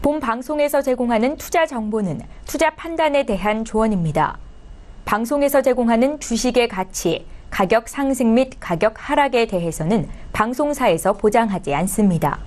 본 방송에서 제공하는 투자 정보는 투자 판단에 대한 조언입니다. 방송에서 제공하는 주식의 가치, 가격 상승 및 가격 하락에 대해서는 방송사에서 보장하지 않습니다.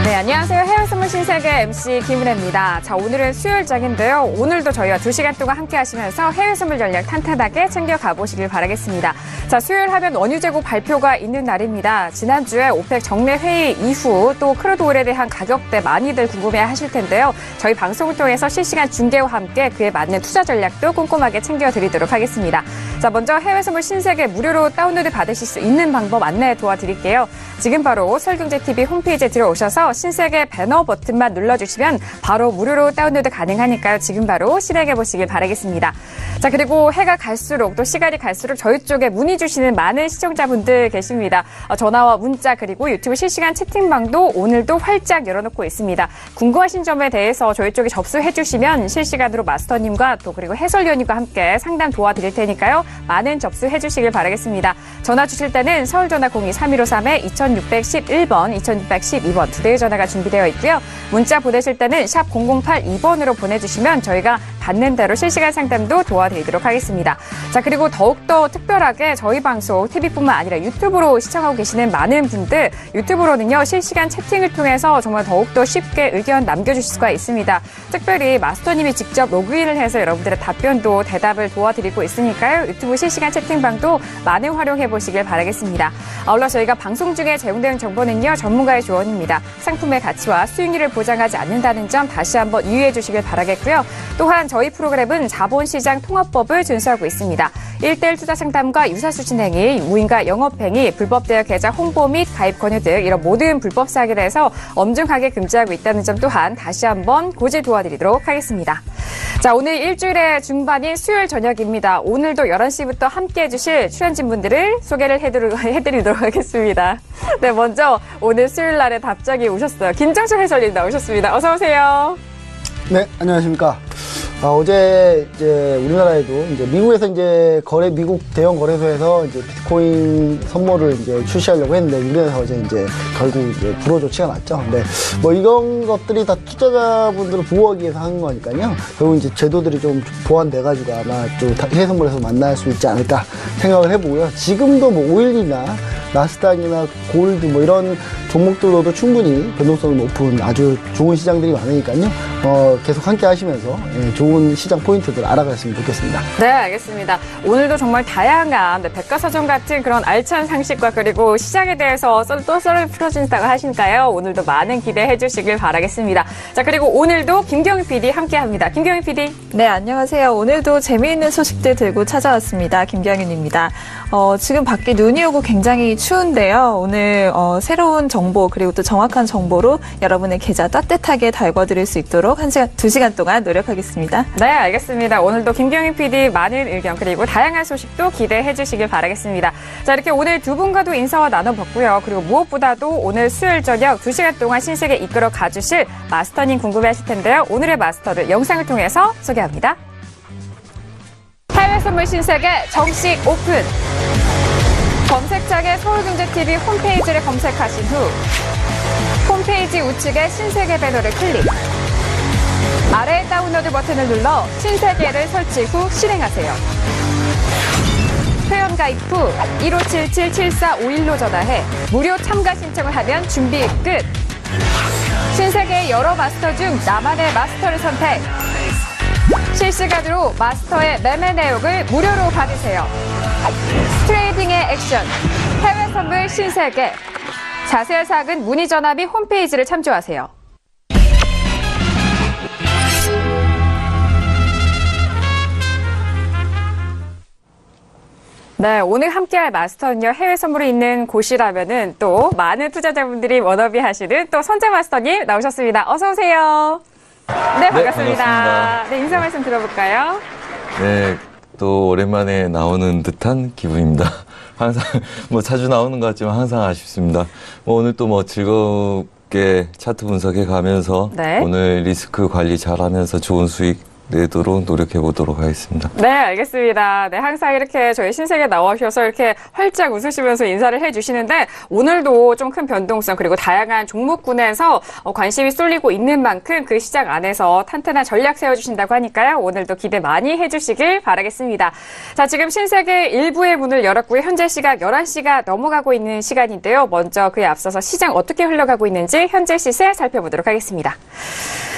네, 안녕하세요. 해외선물 신세계 MC 김은혜입니다. 자, 오늘은 수요일장인데요. 오늘도 저희와 2시간 동안 함께 하시면서 해외선물 전략 탄탄하게 챙겨가 보시길 바라겠습니다. 자, 수요일 하면 원유재고 발표가 있는 날입니다. 지난주에 오펙 정례 회의 이후 또 크루드 오일에 대한 가격대 많이들 궁금해 하실 텐데요. 저희 방송을 통해서 실시간 중계와 함께 그에 맞는 투자 전략도 꼼꼼하게 챙겨드리도록 하겠습니다. 자, 먼저 해외선물 신세계 무료로 다운로드 받으실 수 있는 방법 안내 도와드릴게요. 지금 바로 서울경제TV 홈페이지에 들어오셔서 신세계 배너 버튼만 눌러주시면 바로 무료로 다운로드 가능하니까요. 지금 바로 실행해 보시길 바라겠습니다. 자, 그리고 해가 갈수록 또 시간이 갈수록 저희 쪽에 문의 주시는 많은 시청자분들 계십니다. 전화와 문자 그리고 유튜브 실시간 채팅방도 오늘도 활짝 열어놓고 있습니다. 궁금하신 점에 대해서 저희 쪽에 접수해 주시면 실시간으로 마스터님과 또 그리고 해설위원님과 함께 상담 도와드릴 테니까요. 많은 접수해 주시길 바라겠습니다. 전화 주실 때는 서울전화 02-3153-2611번, 2612번 두 대의 전화가 준비되어 있고요. 문자 보내실 때는 샵 0082번으로 보내주시면 저희가 받는 대로 실시간 상담도 도와드리도록 하겠습니다. 자, 그리고 더욱더 특별하게 저희 방송 TV뿐만 아니라 유튜브로 시청하고 계시는 많은 분들 유튜브로는요. 실시간 채팅을 통해서 정말 더욱더 쉽게 의견 남겨주실 수가 있습니다. 특별히 마스터님이 직접 로그인을 해서 여러분들의 답변도 대답을 도와드리고 있으니까요. 유튜브 실시간 채팅방도 많은 활용해 보시길 바라겠습니다. 아울러 저희가 방송 중에 제공되는 정보는요. 전문가의 조언입니다. 상품의 가치와 수익률을 보장하지 않는다는 점 다시 한번 유의해 주시길 바라겠고요. 또한 저희 프로그램은 자본시장 통합법을 준수하고 있습니다. 1:1 투자 상담과 유사수 진행이, 무인가 영업행위, 불법 대여 계좌 홍보 및 가입 권유 등 이런 모든 불법 사기에 대해서 엄중하게 금지하고 있다는 점 또한 다시 한번 고지 도와드리도록 하겠습니다. 자, 오늘 일주일의 중반인 수요일 저녁입니다. 오늘도 11시부터 함께해 주실 출연진분들을 소개를 해드리도록 하겠습니다. 네, 먼저 오늘 수요일 날에 답장이 오셨어요. 김정철 해설님 나오셨습니다. 어서 오세요. 네, 안녕하십니까. 어제 이제 우리나라에도 이제 미국에서 이제 미국 대형 거래소에서 이제 비트코인 선물을 이제 출시하려고 했는데 우리나라에서 어제 이제 결국 이제 불허 조치가 났죠. 근데 뭐 이런 것들이 다 투자자분들을 보호하기 위해서 하는 거니까요. 결국 이제 제도들이 좀 보완돼가지고 아마 좀 해외 선물에서 만날 수 있지 않을까 생각을 해보고요. 지금도 뭐 오일이나 나스닥이나 골드 뭐 이런 종목들로도 충분히 변동성이 높은 아주 좋은 시장들이 많으니까요. 계속 함께 하시면서 좋은 시장 포인트들 알아갔으면 좋겠습니다. 네, 알겠습니다. 오늘도 정말 다양한 백과사전 같은 그런 알찬 상식과 그리고 시장에 대해서 또 썰을 풀어준다고 하시니까요. 오늘도 많은 기대해 주시길 바라겠습니다. 자, 그리고 오늘도 김경희 PD 함께합니다. 김경희 PD. 네, 안녕하세요. 오늘도 재미있는 소식들 들고 찾아왔습니다. 김경윤입니다. 지금 밖에 눈이 오고 굉장히 추운데요. 오늘 새로운 정보 그리고 또 정확한 정보로 여러분의 계좌 따뜻하게 달궈드릴 수 있도록 2시간 동안 노력하겠습니다. 네, 알겠습니다. 오늘도 김경희 PD 많은 의견 그리고 다양한 소식도 기대해 주시길 바라겠습니다. 자, 이렇게 오늘 두 분과도 인사와 나눠봤고요. 그리고 무엇보다도 오늘 수요일 저녁 2시간 동안 신세계 이끌어 가주실 마스터님 궁금해하실 텐데요. 오늘의 마스터를 영상을 통해서 소개합니다. 해외선물 신세계 정식 오픈! 검색창에 서울경제TV 홈페이지를 검색하신 후 홈페이지 우측에 신세계 배너를 클릭. 아래 다운로드 버튼을 눌러 신세계를 설치 후 실행하세요. 회원 가입 후 1577-7451로 전화해 무료 참가 신청을 하면 준비 끝. 신세계의 여러 마스터 중 나만의 마스터를 선택. 실시간으로 마스터의 매매 내역을 무료로 받으세요. 트레이딩의 액션, 해외 선물 신세계. 자세한 사항은 문의 전화 및 홈페이지를 참조하세요. 네, 오늘 함께할 마스터는요, 해외 선물이 있는 곳이라면은 또 많은 투자자분들이 워너비 하시는 또 선재 마스터님 나오셨습니다. 어서오세요. 네, 반갑습니다. 반갑습니다. 네, 인사 말씀 들어볼까요? 네, 또 오랜만에 나오는 듯한 기분입니다. 항상 뭐 자주 나오는 것 같지만 항상 아쉽습니다. 오늘 또 뭐 즐겁게 차트 분석해 가면서 네. 오늘 리스크 관리 잘하면서 좋은 수익 내도록 노력해 보도록 하겠습니다. 네, 알겠습니다. 네, 항상 이렇게 저희 신세계 나오셔서 이렇게 활짝 웃으시면서 인사를 해주시는데 오늘도 좀 큰 변동성 그리고 다양한 종목군에서 관심이 쏠리고 있는 만큼 그 시장 안에서 탄탄한 전략 세워주신다고 하니까요. 오늘도 기대 많이 해주시길 바라겠습니다. 자, 지금 신세계 1부의 문을 열었고요. 현재 시각 11시가 넘어가고 있는 시간인데요. 먼저 그에 앞서서 시장 어떻게 흘러가고 있는지 현재 시세 살펴보도록 하겠습니다.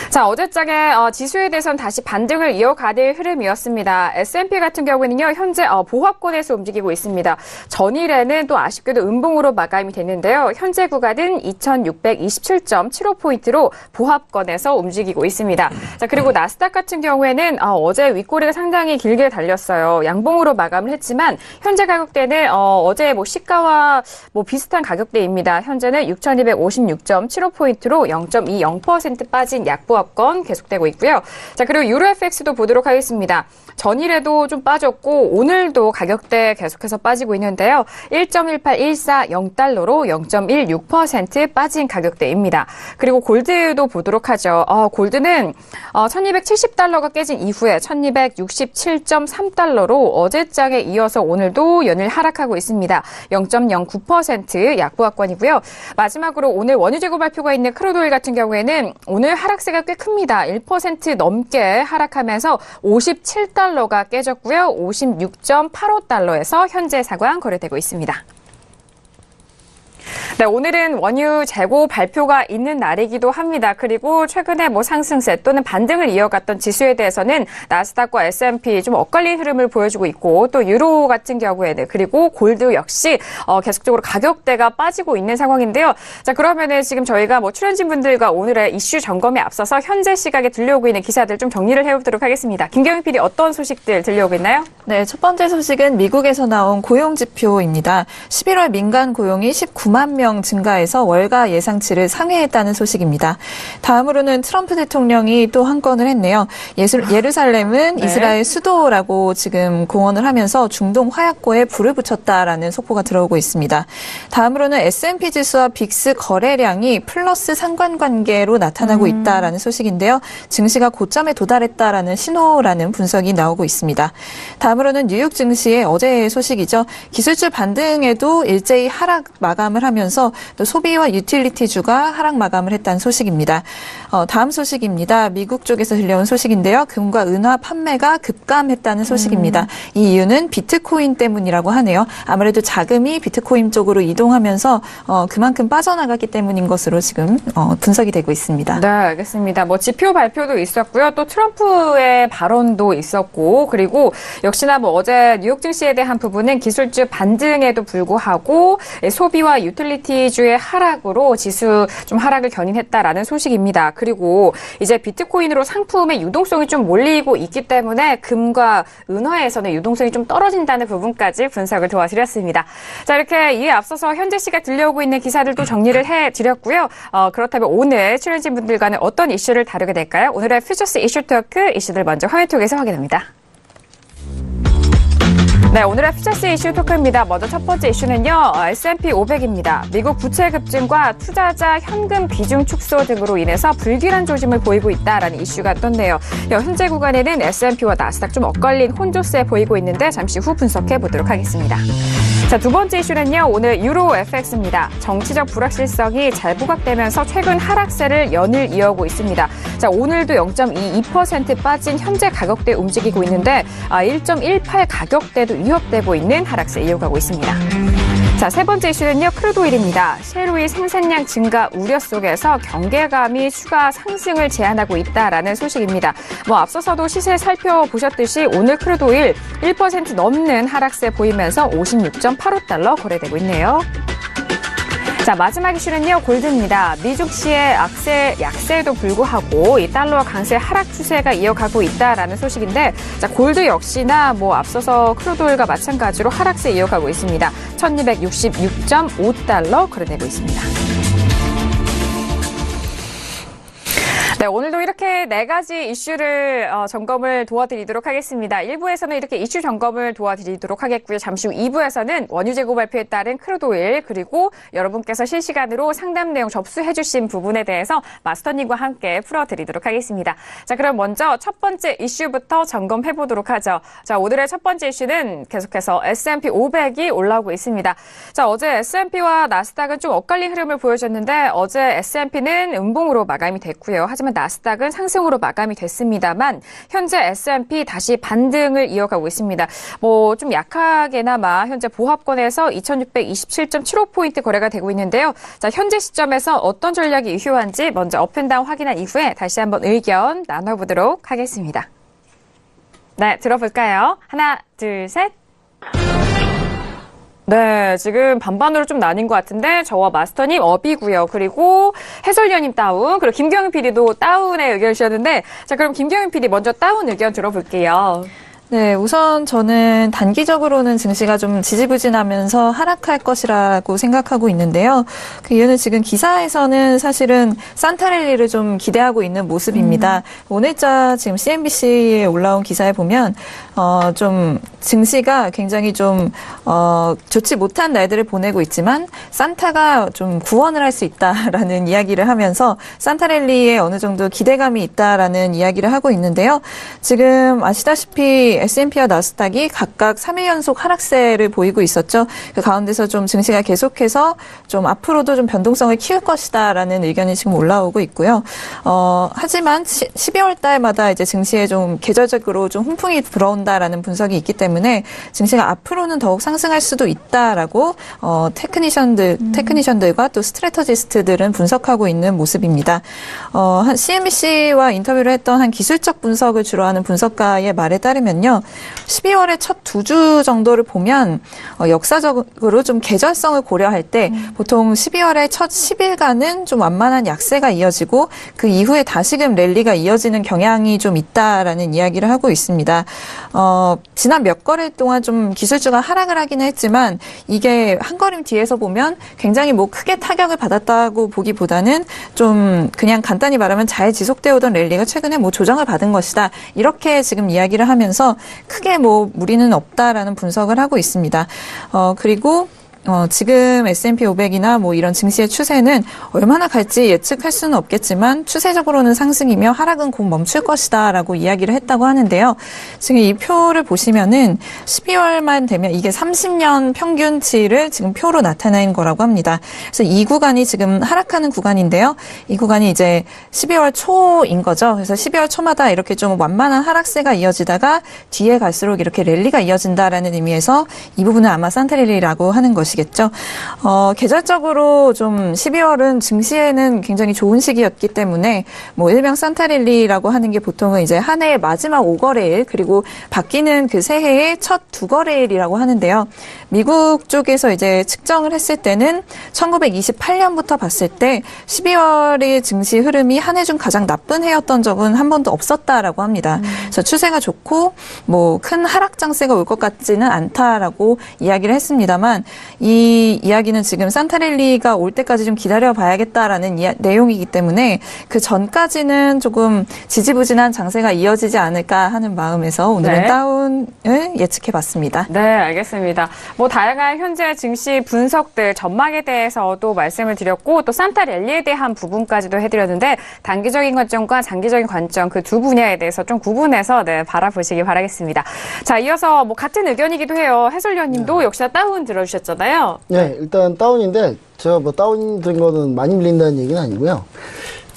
자, 어제장에 지수에 대해서는 다시 반등을 이어가는 흐름이었습니다. S&P 같은 경우에는요, 현재 보합권에서 움직이고 있습니다. 전일에는 또 아쉽게도 음봉으로 마감이 됐는데요. 현재 구간은 2627.75포인트로 보합권에서 움직이고 있습니다. 자, 그리고 나스닥 같은 경우에는 어제 윗꼬리가 상당히 길게 달렸어요. 양봉으로 마감을 했지만 현재 가격대는 어제 시가와 비슷한 가격대입니다. 현재는 6256.75포인트로 0.20% 빠진 약보합권 계속되고 있고요. 자, 그리고 유로 FX도 보도록 하겠습니다. 전일에도 좀 빠졌고 오늘도 가격대 계속해서 빠지고 있는데요. 1.18140달러로 0.16% 빠진 가격대입니다. 그리고 골드도 보도록 하죠. 골드는 1270달러가 깨진 이후에 1267.3달러로 어제장에 이어서 오늘도 연일 하락하고 있습니다. 0.09% 약보합권이고요. 마지막으로 오늘 원유 재고 발표가 있는 크루드오일 같은 경우에는 오늘 하락세가 꽤 큽니다. 1% 넘게 하락하면서 57달러가 깨졌고요. 56.85달러에서 현재 상황 거래되고 있습니다. 네, 오늘은 원유 재고 발표가 있는 날이기도 합니다. 그리고 최근에 상승세 또는 반등을 이어갔던 지수에 대해서는 나스닥과 S&P 좀 엇갈린 흐름을 보여주고 있고 또 유로 같은 경우에는 그리고 골드 역시 계속적으로 가격대가 빠지고 있는 상황인데요. 자, 그러면은 지금 저희가 출연진 분들과 오늘의 이슈 점검에 앞서서 현재 시각에 들려오고 있는 기사들 좀 정리를 해보도록 하겠습니다. 김경희 PD 어떤 소식들 들려오고 있나요? 네, 첫 번째 소식은 미국에서 나온 고용 지표입니다. 11월 민간 고용이 19만 명 증가해서 월가 예상치를 상회했다는 소식입니다. 다음으로는 트럼프 대통령이 또 한 건을 했네요. 예루살렘은 네. 이스라엘 수도라고 지금 공언을 하면서 중동 화약고에 불을 붙였다라는 속보가 들어오고 있습니다. 다음으로는 S&P 지수와 빅스 거래량이 플러스 상관관계로 나타나고 있다라는 소식인데요. 증시가 고점에 도달했다라는 신호라는 분석이 나오고 있습니다. 다음으로는 뉴욕 증시의 어제의 소식이죠. 기술주 반등에도 일제히 하락 마감을 하면서 또 소비와 유틸리티주가 하락 마감을 했다는 소식입니다. 다음 소식입니다. 미국 쪽에서 들려온 소식인데요. 금과 은화 판매가 급감했다는 소식입니다. 이 이유는 비트코인 때문이라고 하네요. 아무래도 자금이 비트코인 쪽으로 이동하면서 그만큼 빠져나갔기 때문인 것으로 지금 분석이 되고 있습니다. 네, 알겠습니다. 지표 발표도 있었고요. 또 트럼프의 발언도 있었고 그리고 역시나 어제 뉴욕 증시에 대한 부분은 기술주 반등에도 불구하고 소비와 유틸리티주의 하락으로 지수 좀 하락을 견인했다라는 소식입니다. 그리고 이제 비트코인으로 상품의 유동성이 좀 몰리고 있기 때문에 금과 은화에서는 유동성이 좀 떨어진다는 부분까지 분석을 도와드렸습니다. 자, 이렇게 이에 앞서서 현재 시각 들려오고 있는 기사들도 정리를 해드렸고요. 그렇다면 오늘 출연진 분들과는 어떤 이슈를 다루게 될까요? 오늘의 퓨처스 이슈 토크 이슈들 먼저 화면톡에서 확인합니다. 네, 오늘의 퓨처스 이슈 토크입니다. 먼저 첫 번째 이슈는요, S&P 500입니다. 미국 부채 급증과 투자자 현금 비중 축소 등으로 인해서 불길한 조짐을 보이고 있다라는 이슈가 떴네요. 현재 구간에는 S&P와 나스닥 좀 엇갈린 혼조세 보이고 있는데 잠시 후 분석해 보도록 하겠습니다. 자, 두 번째 이슈는요, 오늘 유로 FX입니다. 정치적 불확실성이 잘 부각되면서 최근 하락세를 연일 이어오고 있습니다. 자, 오늘도 0.22% 빠진 현재 가격대 움직이고 있는데 1.18 가격대도 위협되고 있는 하락세 이어가고 있습니다. 자, 세 번째 이슈는요, 크루드오일입니다. 셰일오일 생산량 증가 우려 속에서 경계감이 추가 상승을 제한하고 있다라는 소식입니다. 앞서서도 시세 살펴보셨듯이 오늘 크루드오일 1% 넘는 하락세 보이면서 56.85달러 거래되고 있네요. 자, 마지막 이슈는요, 골드입니다. 미주시의 약세에도 불구하고 이 달러와 강세 하락 추세가 이어가고 있다라는 소식인데, 자, 골드 역시나 앞서서 크루드오일과 마찬가지로 하락세 이어가고 있습니다. 1266.5달러 거래되고 있습니다. 네, 오늘도 이렇게 4가지 이슈를 점검을 도와드리도록 하겠습니다. 1부에서는 이렇게 이슈 점검을 도와드리도록 하겠고요. 잠시 후 2부에서는 원유 재고 발표에 따른 크루드오일 그리고 여러분께서 실시간으로 상담 내용 접수해 주신 부분에 대해서 마스터님과 함께 풀어드리도록 하겠습니다. 자, 그럼 먼저 첫 번째 이슈부터 점검해 보도록 하죠. 자, 오늘의 첫 번째 이슈는 계속해서 S&P 500이 올라오고 있습니다. 자, 어제 S&P와 나스닥은 좀 엇갈린 흐름을 보여줬는데 어제 S&P는 음봉으로 마감이 됐고요. 하지만 나스닥은 상승으로 마감이 됐습니다만 현재 S&P 다시 반등을 이어가고 있습니다. 뭐 좀 약하게나마 현재 보합권에서 2627.75포인트 거래가 되고 있는데요. 자, 현재 시점에서 어떤 전략이 유효한지 먼저 업앤다운 확인한 이후에 다시 한번 의견 나눠보도록 하겠습니다. 네, 들어볼까요? 하나, 둘, 셋. 네, 지금 반반으로 좀 나뉜 것 같은데 저와 마스터님 업이고요. 그리고 해설위원님 다운, 그리고 김경윤 PD도 다운의 의견을 주셨는데 자, 그럼 김경윤 PD 먼저 다운 의견 들어볼게요. 네, 우선 저는 단기적으로는 증시가 좀 지지부진하면서 하락할 것이라고 생각하고 있는데요. 그 이유는 지금 기사에서는 사실은 산타랠리를 좀 기대하고 있는 모습입니다. 오늘자 지금 CNBC에 올라온 기사에 보면 좀 증시가 굉장히 좀 좋지 못한 날들을 보내고 있지만 산타가 좀 구원을 할 수 있다라는 이야기를 하면서 산타랠리에 어느 정도 기대감이 있다라는 이야기를 하고 있는데요. 지금 아시다시피 S&P와 나스닥이 각각 3일 연속 하락세를 보이고 있었죠. 그 가운데서 좀 증시가 계속해서 좀 앞으로도 좀 변동성을 키울 것이다라는 의견이 지금 올라오고 있고요. 하지만 12월 달마다 이제 증시에 좀 계절적으로 좀 훈풍이 불어온다라는 분석이 있기 때문에 증시가 앞으로는 더욱 상승할 수도 있다라고 테크니션들과 또 스트래터지스트들은 분석하고 있는 모습입니다. 한 CNBC와 인터뷰를 했던 한 기술적 분석을 주로 하는 분석가의 말에 따르면요. 12월의 첫 2주 정도를 보면 역사적으로 좀 계절성을 고려할 때 보통 12월의 첫 10일간은 좀 완만한 약세가 이어지고 그 이후에 다시금 랠리가 이어지는 경향이 좀 있다라는 이야기를 하고 있습니다. 지난 몇 거래 동안 좀 기술주가 하락을 하기는 했지만 이게 한 걸음 뒤에서 보면 굉장히 뭐 크게 타격을 받았다고 보기보다는 좀 그냥 간단히 말하면 잘 지속되어 오던 랠리가 최근에 뭐 조정을 받은 것이다. 이렇게 지금 이야기를 하면서 크게 뭐 무리는 없다라는 분석을 하고 있습니다. 그리고 지금 S&P 500이나 뭐 이런 증시의 추세는 얼마나 갈지 예측할 수는 없겠지만 추세적으로는 상승이며 하락은 곧 멈출 것이다라고 이야기를 했다고 하는데요. 지금 이 표를 보시면은 12월만 되면 이게 30년 평균치를 지금 표로 나타낸 거라고 합니다. 그래서 이 구간이 지금 하락하는 구간인데요. 이 구간이 이제 12월 초인 거죠. 그래서 12월 초마다 이렇게 좀 완만한 하락세가 이어지다가 뒤에 갈수록 이렇게 랠리가 이어진다라는 의미에서 이 부분은 아마 산타랠리라고 하는 것이 겠죠. 계절적으로 좀 12월은 증시에는 굉장히 좋은 시기였기 때문에 뭐 일명 산타랠리라고 하는 게 보통은 이제 한 해의 마지막 5거래일 그리고 바뀌는 그 새해의 첫 2거래일이라고 하는데요. 미국 쪽에서 이제 측정을 했을 때는 1928년부터 봤을 때 12월의 증시 흐름이 한 해 중 가장 나쁜 해였던 적은 한 번도 없었다라고 합니다. 그래서 추세가 좋고 뭐 큰 하락 장세가 올 것 같지는 않다라고 이야기를 했습니다만 이 이야기는 지금 산타랠리가 올 때까지 좀 기다려봐야겠다라는 내용이기 때문에 그 전까지는 조금 지지부진한 장세가 이어지지 않을까 하는 마음에서 오늘은 네. 다운을 예측해봤습니다. 네, 알겠습니다. 뭐 다양한 현재 증시 분석들 전망에 대해서도 말씀을 드렸고 또 산타랠리에 대한 부분까지도 해드렸는데 단기적인 관점과 장기적인 관점 그 두 분야에 대해서 좀 구분해서 바라보시기 바라겠습니다. 자, 이어서 뭐 같은 의견이기도 해요. 해설위원님도 역시나 다운 들어주셨잖아요. 네, 일단 다운인데 제가 뭐 다운 된 거는 많이 밀린다는 얘기는 아니고요.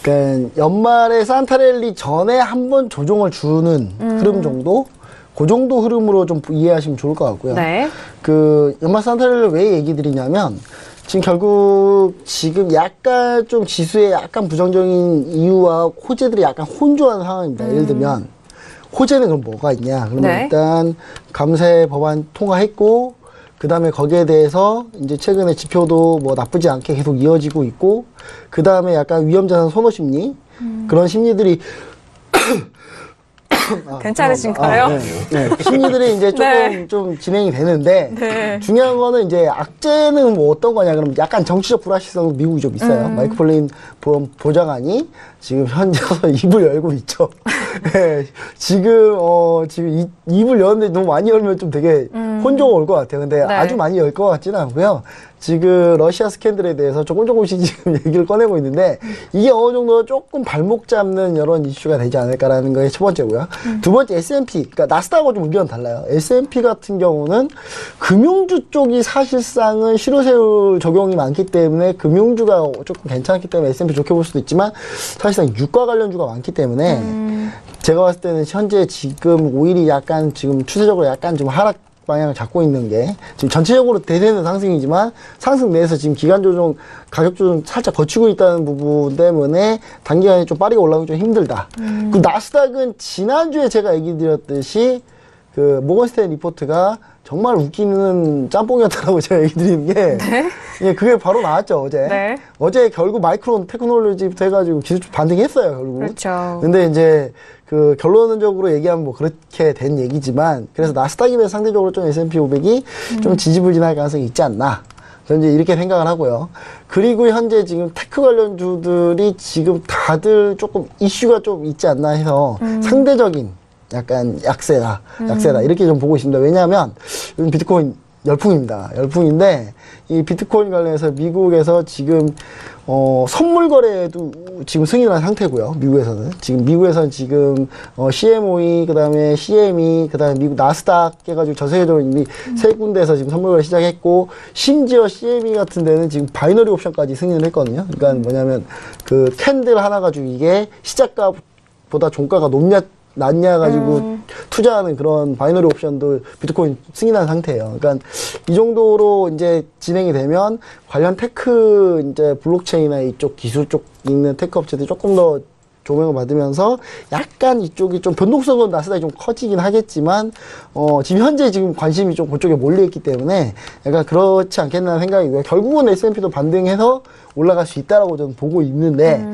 그러니까 연말에 산타랠리 전에 한번 조정을 주는 흐름 정도, 그 정도 흐름으로 좀 이해하시면 좋을 것 같고요. 네. 그 연말 산타랠리를 왜 얘기 드리냐면 지금 결국 지금 약간 좀 지수에 약간 부정적인 이유와 호재들이 약간 혼조한 상황입니다. 예를 들면 호재는 그럼 뭐가 있냐? 그러면 네. 일단 감세 법안 통과했고 그 다음에 거기에 대해서 이제 최근에 지표도 뭐 나쁘지 않게 계속 이어지고 있고 그 다음에 약간 위험자산 선호 심리 그런 심리들이 괜찮으신가요? 네. 심리들이 이제 조금 네. 좀 진행이 되는데 네. 중요한 거는 이제 악재는 뭐 어떤 거냐 그러면 약간 정치적 불확실성도 미국이 좀 있어요. 마이크 폴린 보좌관이 지금 현재서 입을 열고 있죠. 네. 지금 입을 열었는데 너무 많이 열면 좀 되게 혼조가 올 것 같아요. 근데 네. 아주 많이 열 것 같지는 않고요. 지금 러시아 스캔들에 대해서 조금씩 지금 얘기를 꺼내고 있는데 이게 어느 정도 조금 발목 잡는 이런 이슈가 되지 않을까라는 게 첫 번째고요. 두 번째 S&P, 그러니까 나스닥하고 좀 의견 달라요. S&P 같은 경우는 금융주 쪽이 사실상은 실효세율 적용이 많기 때문에 금융주가 조금 괜찮기 때문에 S&P 좋게 볼 수도 있지만 사실상 유가 관련주가 많기 때문에 제가 봤을 때는 현재 지금 오일이 약간 지금 추세적으로 약간 좀 하락 방향을 잡고 있는 게 지금 전체적으로 대세는 상승이지만 상승 내에서 지금 기간 조정, 가격 조정 살짝 거치고 있다는 부분 때문에 단기간에 좀 빠르게 올라오기 좀 힘들다. 그 나스닥은 지난주에 제가 얘기 드렸듯이 그 모건스탠 리포트가 정말 웃기는 짬뽕이었다고 제가 얘기 드리는 게 예, 그게 바로 나왔죠, 어제. 네. 어제 결국 마이크론 테크놀로지부터 해가지고 기술주 반등했어요, 결국. 그렇죠. 근데 이제 그 결론적으로 얘기하면 뭐 그렇게 된 얘기지만 그래서 나스닥에 비해서 상대적으로 좀 S&P 500이 좀 지지부진할 가능성이 있지 않나. 저는 이제 이렇게 생각을 하고요. 그리고 현재 지금 테크 관련주들이 지금 다들 조금 이슈가 좀 있지 않나 해서 상대적인 약간 약세다 이렇게 좀 보고 있습니다. 왜냐하면 요즘 비트코인 열풍입니다. 열풍인데 이 비트코인 관련해서 미국에서 지금 선물 거래도 지금 승인한 상태고요. 미국에서는 지금 CMOE 그다음에 CME 그다음에 미국 나스닥 해가지고 전 세계적으로 이미 세 군데에서 지금 선물 거래 시작했고 심지어 CME 같은 데는 지금 바이너리 옵션까지 승인을 했거든요. 그러니까 뭐냐면 그 캔들 하나 가지고 이게 시작가보다 종가가 낮냐 가지고 투자하는 그런 바이너리 옵션도 비트코인 승인한 상태예요. 그러니까 이 정도로 이제 진행이 되면 관련 테크 이제 블록체인이나 이쪽 기술 쪽 있는 테크 업체들이 조금 더 조명을 받으면서 약간 이쪽이 좀 변동성은 나스닥이 좀 커지긴 하겠지만 지금 현재 지금 관심이 좀 그쪽에 몰려있기 때문에 약간 그렇지 않겠나 생각이고요. 결국은 S&P도 반등해서 올라갈 수 있다라고 저는 보고 있는데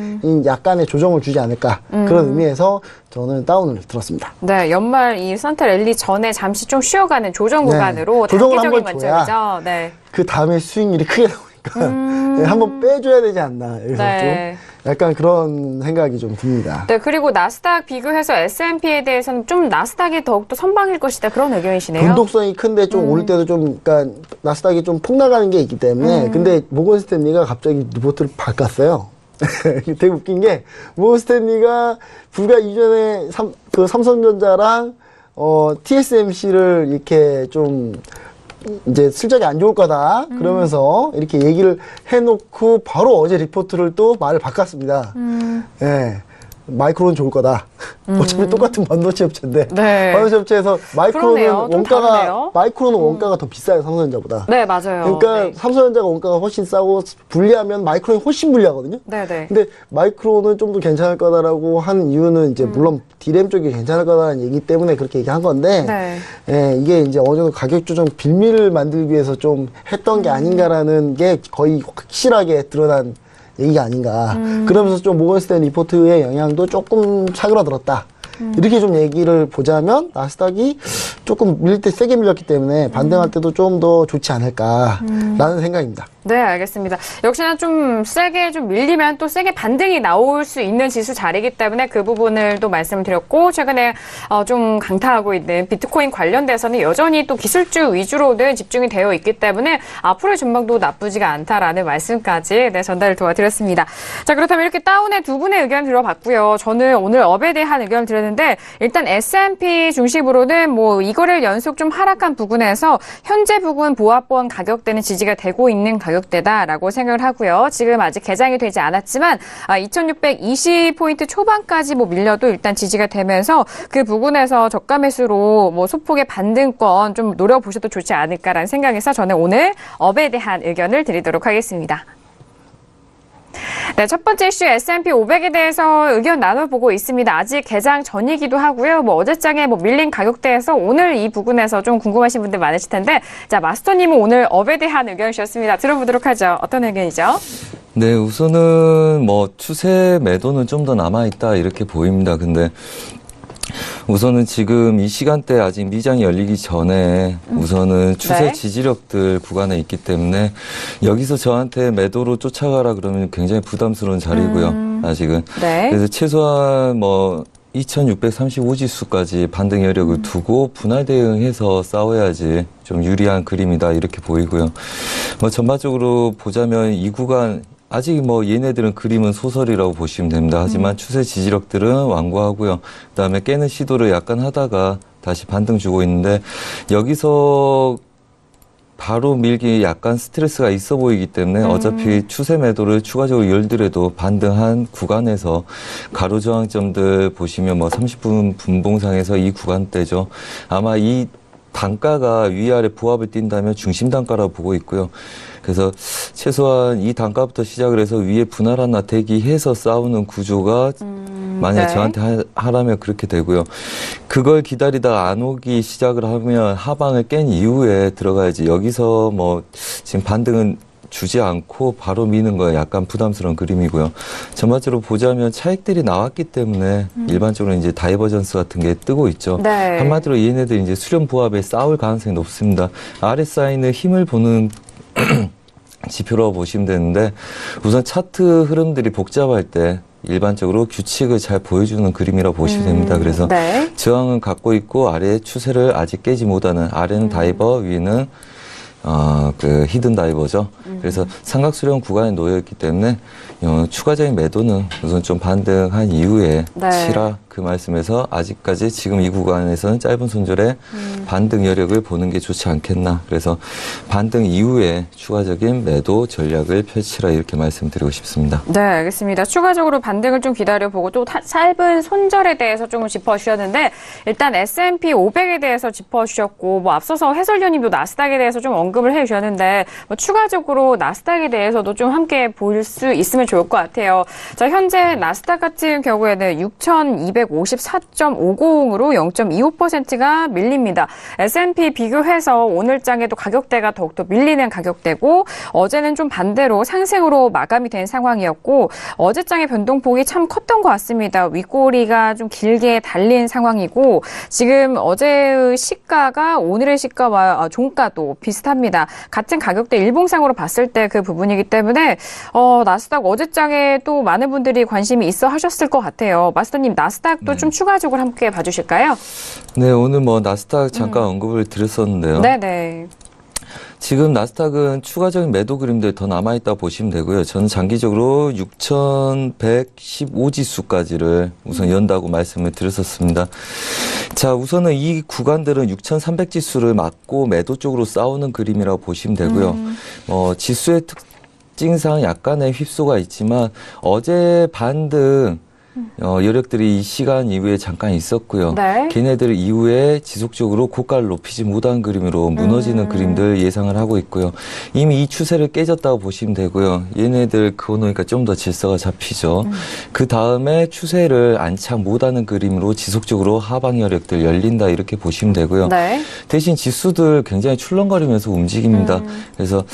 약간의 조정을 주지 않을까 그런 의미에서 저는 다운을 들었습니다. 네, 연말 이 산타 랠리 전에 잠시 좀 쉬어가는 조정 네, 구간으로 조정을 단기적인 한번 줘야 관점이죠. 네. 그 다음에 수익률이 크게 나오니까 네, 한번 빼줘야 되지 않나. 그래서 네. 좀 약간 그런 생각이 좀 듭니다. 네, 그리고 나스닥 비교해서 S&P에 대해서는 좀 나스닥이 더욱더 선방일 것이다. 그런 의견이시네요. 변동성이 큰데 좀 오를 때도 좀, 그러니까 나스닥이 좀 폭락하는 게 있기 때문에 근데 모건 스탠리가 갑자기 리포트를 바꿨어요. 되게 웃긴 게 모건 스탠리가 불과 이전에 삼성전자랑 TSMC를 이렇게 좀 이제 실적이 안 좋을 거다 그러면서 이렇게 얘기를 해놓고 바로 어제 리포트를 또 말을 바꿨습니다. 예. 마이크로는 좋을 거다. 어차피 똑같은 반도체 업체인데. 네. 반도체 업체에서 그러네요. 좀 다르네요. 마이크로는 원가가 더 비싸요, 삼성전자보다. 네, 맞아요. 그러니까 네. 삼성전자가 원가가 훨씬 싸고 불리하면 마이크론이 훨씬 불리하거든요. 네네. 근데 마이크로는 좀 더 괜찮을 거다라고 한 이유는 이제 물론 디램 쪽이 괜찮을 거다라는 얘기 때문에 그렇게 얘기한 건데 네. 예, 이게 이제 어느 정도 가격 조정 빌미를 만들기 위해서 좀 했던 게 아닌가라는 게 거의 확실하게 드러난 얘기가 아닌가. 그러면서 좀 모건스탠 리포트의 영향도 조금 사그라들었다. 이렇게 좀 얘기를 보자면 나스닥이 조금 밀릴 때 세게 밀렸기 때문에 반등할 때도 좀 더 좋지 않을까라는 생각입니다. 네, 알겠습니다. 역시나 좀 세게 좀 밀리면 또 세게 반등이 나올 수 있는 지수 자리이기 때문에 그 부분을 또 말씀을 드렸고, 최근에 좀 강타하고 있는 비트코인 관련돼서는 여전히 또 기술주 위주로는 집중이 되어 있기 때문에 앞으로의 전망도 나쁘지가 않다라는 말씀까지 전달을 도와드렸습니다. 자, 그렇다면 이렇게 다운의 두 분의 의견 들어봤고요. 저는 오늘 업에 대한 의견을 드렸는데 일단 S&P 중심으로는 뭐 이거를 연속 좀 하락한 부근에서 현재 부근 보합권 가격대는 지지가 되고 있는 가격대다라고 생각을 하고요. 지금 아직 개장이 되지 않았지만 2620포인트 초반까지 뭐 밀려도 일단 지지가 되면서 그 부분에서 저가 매수로 뭐 소폭의 반등권 좀 노려보셔도 좋지 않을까라는 생각에서 저는 오늘 업에 대한 의견을 드리도록 하겠습니다. 네, 첫 번째 이슈 S&P 500에 대해서 의견 나눠보고 있습니다. 아직 개장 전이기도 하고요. 뭐 어제장에 뭐 밀린 가격대에서 오늘 이 부분에서 좀 궁금하신 분들 많으실 텐데, 자, 마스터님은 오늘 업에 대한 의견 주셨습니다. 들어보도록 하죠. 어떤 의견이죠? 네, 우선은 뭐 추세 매도는 좀 더 남아있다 이렇게 보입니다. 근데 우선은 지금 이 시간대 아직 미장이 열리기 전에 우선은 추세 네. 지지력들 구간에 있기 때문에 여기서 저한테 매도로 쫓아가라 그러면 굉장히 부담스러운 자리고요. 아직은. 네. 그래서 최소한 뭐 2635지수까지 반등 여력을 두고 분할 대응해서 싸워야지 좀 유리한 그림이다 이렇게 보이고요. 뭐 전반적으로 보자면 이 구간 아직 뭐 얘네들은 그림은 소설이라고 보시면 됩니다. 하지만 추세 지지력들은 완고하고요. 그다음에 깨는 시도를 약간 하다가 다시 반등 주고 있는데 여기서 바로 밀기 약간 스트레스가 있어 보이기 때문에 어차피 추세 매도를 추가적으로 열더라도 반등한 구간에서 가로 저항점들 보시면 뭐 30분 분봉상에서 이 구간대죠. 아마 이 단가가 위아래 부합을 띈다면 중심 단가라고 보고 있고요. 그래서 최소한 이 단가부터 시작을 해서 위에 분할 하나 대기해서 싸우는 구조가 만약 네. 저한테 하라면 그렇게 되고요. 그걸 기다리다가 안 오기 시작을 하면 하방을 깬 이후에 들어가야지. 여기서 뭐 지금 반등은 주지 않고 바로 미는 거 약간 부담스러운 그림이고요. 전반적으로 보자면 차익들이 나왔기 때문에 일반적으로 이제 다이버전스 같은 게 뜨고 있죠. 네. 한마디로 얘네들 이제 수렴 부합에 싸울 가능성이 높습니다. RSI는 힘을 보는 지표라고 보시면 되는데 우선 차트 흐름들이 복잡할 때 일반적으로 규칙을 잘 보여주는 그림이라고 보시면 됩니다. 그래서 네. 저항은 갖고 있고 아래의 추세를 아직 깨지 못하는 아래는 다이버 위에는 그 히든 다이버죠. 그래서 삼각 수렴 구간에 놓여 있기 때문에 추가적인 매도는 우선 좀 반등한 이후에 네. 치라 그 말씀에서 아직까지 지금 이 구간에서는 짧은 손절에 반등 여력을 보는 게 좋지 않겠나. 그래서 반등 이후에 추가적인 매도 전략을 펼치라 이렇게 말씀드리고 싶습니다. 네, 알겠습니다. 추가적으로 반등을 좀 기다려보고 또 짧은 손절에 대해서 조금 짚어주셨는데 일단 S&P 500에 대해서 짚어주셨고 뭐 앞서서 해설위원님도 나스닥에 대해서 좀 언급을 해주셨는데 뭐 추가적으로 나스닥에 대해서도 좀 함께 볼 수 있으면 좋을 것 같아요. 자, 현재 나스닥 같은 경우에는 6,254.50으로 0.25%가 밀립니다. S&P 비교해서 오늘장에도 가격대가 더욱더 밀리는 가격대고 어제는 좀 반대로 상승으로 마감이 된 상황이었고 어제장의 변동폭이 참 컸던 것 같습니다. 윗꼬리가 좀 길게 달린 상황이고 지금 어제의 시가가 오늘의 시가와 종가도 비슷합니다. 같은 가격대 일봉상으로 봤을 때 그 부분이기 때문에 나스닥 어제장에 또 많은 분들이 관심이 있어 하셨을 것 같아요. 마스터님 나스닥도 좀 추가적으로 함께 봐주실까요? 네, 오늘 뭐 나스닥 잠깐 언급을 드렸었는데요. 네네. 지금 나스닥은 추가적인 매도 그림들 더 남아있다고 보시면 되고요. 저는 장기적으로 6,115지수까지를 우선 연다고 말씀을 드렸었습니다. 자, 우선은 이 구간들은 6,300지수를 맞고 매도 쪽으로 싸우는 그림이라고 보시면 되고요. 지수의 특징상 약간의 휩소가 있지만 어제 반등 여력들이 이 시간 이후에 잠깐 있었고요. 네. 걔네들 이후에 지속적으로 고가를 높이지 못한 그림으로 무너지는 그림들 예상을 하고 있고요. 이미 이 추세를 깨졌다고 보시면 되고요. 얘네들 그거 놓으니까 좀 더 질서가 잡히죠. 그 다음에 추세를 안착 못하는 그림으로 지속적으로 하방 여력들 열린다 이렇게 보시면 되고요. 네. 대신 지수들 굉장히 출렁거리면서 움직입니다. 그래서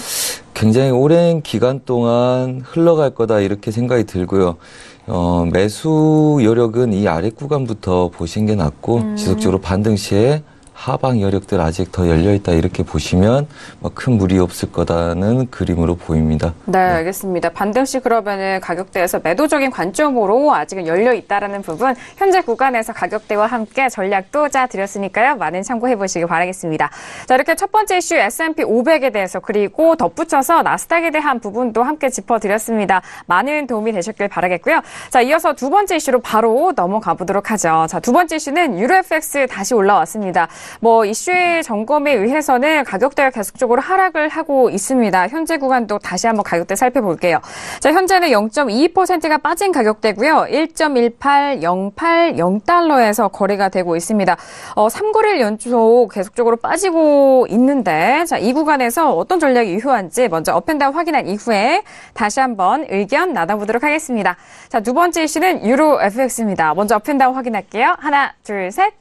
굉장히 오랜 기간 동안 흘러갈 거다 이렇게 생각이 들고요. 매수 여력은 이 아래 구간부터 보시는 게 낫고 지속적으로 반등 시에 하방 여력들 아직 더 열려있다 이렇게 보시면 큰 무리 없을 거다는 그림으로 보입니다. 네, 알겠습니다. 반등시 그러면은 가격대에서 매도적인 관점으로 아직은 열려 있다라는 부분 현재 구간에서 가격대와 함께 전략도 짜드렸으니까요. 많은 참고해 보시기 바라겠습니다. 자, 이렇게 첫 번째 이슈 S&P 500에 대해서 그리고 덧붙여서 나스닥에 대한 부분도 함께 짚어드렸습니다. 많은 도움이 되셨길 바라겠고요. 자, 이어서 두 번째 이슈로 바로 넘어가 보도록 하죠. 자, 두 번째 이슈는 유로 FX 다시 올라왔습니다. 뭐 이슈의 점검에 의해서는 가격대가 계속적으로 하락을 하고 있습니다. 현재 구간도 다시 한번 가격대 살펴볼게요. 자, 현재는 0.22%가 빠진 가격대고요. 1.18080달러에서 거래가 되고 있습니다. 3거래일 연속 계속적으로 빠지고 있는데 자, 이 구간에서 어떤 전략이 유효한지 먼저 업앤다운 확인한 이후에 다시 한번 의견 나눠보도록 하겠습니다. 자, 두 번째 이슈는 유로 FX입니다. 먼저 업앤다운 확인할게요. 하나, 둘, 셋.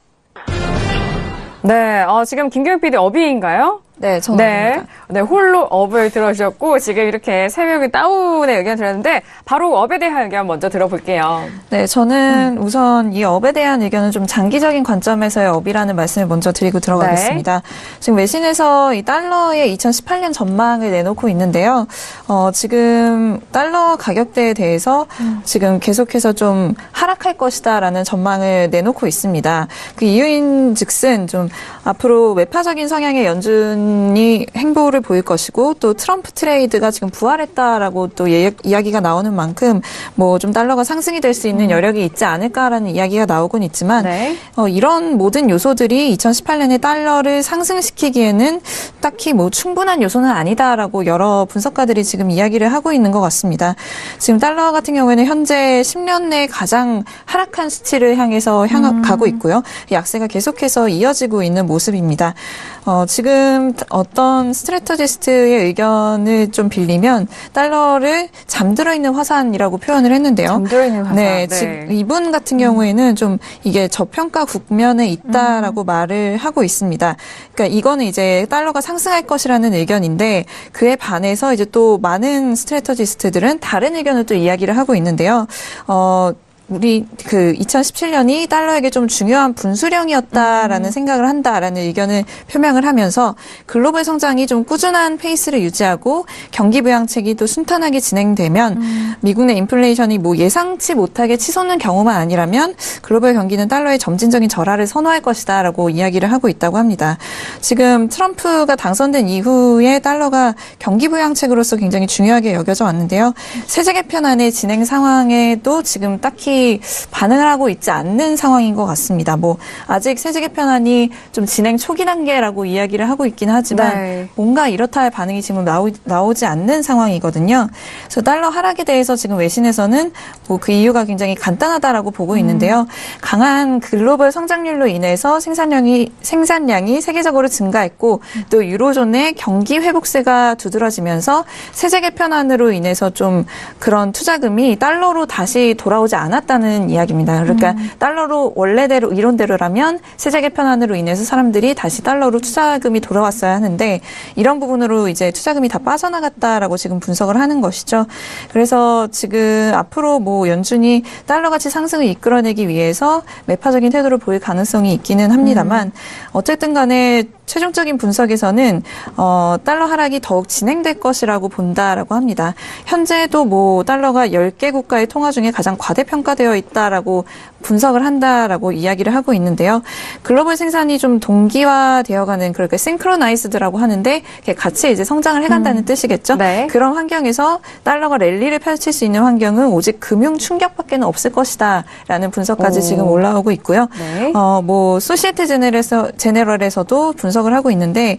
네, 지금 김경희 PD 어비인가요? 네, 저는 네. 네, 홀로 업을 들어주셨고, 지금 이렇게 세 명이 다운의 의견 들었는데, 바로 업에 대한 의견 먼저 들어볼게요. 네, 저는 우선 이 업에 대한 의견은 좀 장기적인 관점에서의 업이라는 말씀을 먼저 드리고 들어가겠습니다. 지금 외신에서 이 달러의 2018년 전망을 내놓고 있는데요. 지금 달러 가격대에 대해서 지금 계속해서 좀 하락할 것이다라는 전망을 내놓고 있습니다. 그 이유인 즉슨 좀 앞으로 매파적인 성향의 연준이 행보를 보일 것이고 또 트럼프 트레이드가 지금 부활했다라고 또 이야기가 나오는 만큼 뭐 좀 달러가 상승이 될 수 있는 여력이 있지 않을까라는 이야기가 나오곤 있지만 이런 모든 요소들이 2018년에 달러를 상승시키기에는 딱히 뭐 충분한 요소는 아니다라고 여러 분석가들이 지금 이야기를 하고 있는 것 같습니다. 지금 달러 같은 경우에는 현재 10년 내 가장 하락한 수치를 향해서 가고 있고요. 약세가 계속해서 이어지고 있는 모습입니다. 지금 어떤 스트래터지스트의 의견을 좀 빌리면 달러를 잠들어 있는 화산이라고 표현을 했는데요. 잠들어 있는 화산. 네, 지금 이분 같은 경우에는 좀 이게 저평가 국면에 있다라고 말을 하고 있습니다. 그러니까 이거는 이제 달러가 상승할 것이라는 의견인데 그에 반해서 이제 또 많은 스트래터지스트들은 다른 의견을 또 이야기를 하고 있는데요. 우리 그 2017년이 달러에게 좀 중요한 분수령이었다라는 생각을 한다라는 의견을 표명을 하면서 글로벌 성장이 좀 꾸준한 페이스를 유지하고 경기 부양책이 또 순탄하게 진행되면 미국 내 인플레이션이 뭐 예상치 못하게 치솟는 경우만 아니라면 글로벌 경기는 달러의 점진적인 절하를 선호할 것이다라고 이야기를 하고 있다고 합니다. 지금 트럼프가 당선된 이후에 달러가 경기 부양책으로서 굉장히 중요하게 여겨져 왔는데요. 세제 개편안의 진행 상황에도 지금 딱히 반응을 하고 있지 않는 상황인 것 같습니다. 뭐 아직 세제 개편안이 좀 진행 초기 단계라고 이야기를 하고 있긴 하지만 뭔가 이렇다 할 반응이 지금 나오지 않는 상황이거든요. 그래서 달러 하락에 대해서 지금 외신에서는 뭐 그 이유가 굉장히 간단하다라고 보고 있는데요. 강한 글로벌 성장률로 인해서 생산량이 세계적으로 증가했고 또 유로존의 경기 회복세가 두드러지면서 세제 개편안으로 인해서 좀 그런 투자금이 달러로 다시 돌아오지 않았다는 이야기입니다. 그러니까 달러로 원래대로 이론대로라면 세제 개편안으로 인해서 사람들이 다시 달러로 투자금이 돌아왔어야 하는데 이런 부분으로 이제 투자금이 다 빠져나갔다라고 지금 분석을 하는 것이죠. 그래서 지금 앞으로 뭐 연준이 달러 가치 상승을 이끌어내기 위해서 매파적인 태도를 보일 가능성이 있기는 합니다만 어쨌든 간에 최종적인 분석에서는 달러 하락이 더욱 진행될 것이라고 본다라고 합니다. 현재도 뭐 달러가 10개 국가의 통화 중에 가장 과대평가되어 있다라고 분석을 한다라고 이야기를 하고 있는데요. 글로벌 생산이 좀 동기화되어가는 그렇게 싱크로나이즈드라고 하는데 같이 이제 성장을 해간다는 뜻이겠죠. 그런 환경에서 달러가 랠리를 펼칠 수 있는 환경은 오직 금융 충격밖에는 없을 것이다라는 분석까지 지금 올라오고 있고요. 뭐 소시에테 제네럴에서도 분석을 하고 있는데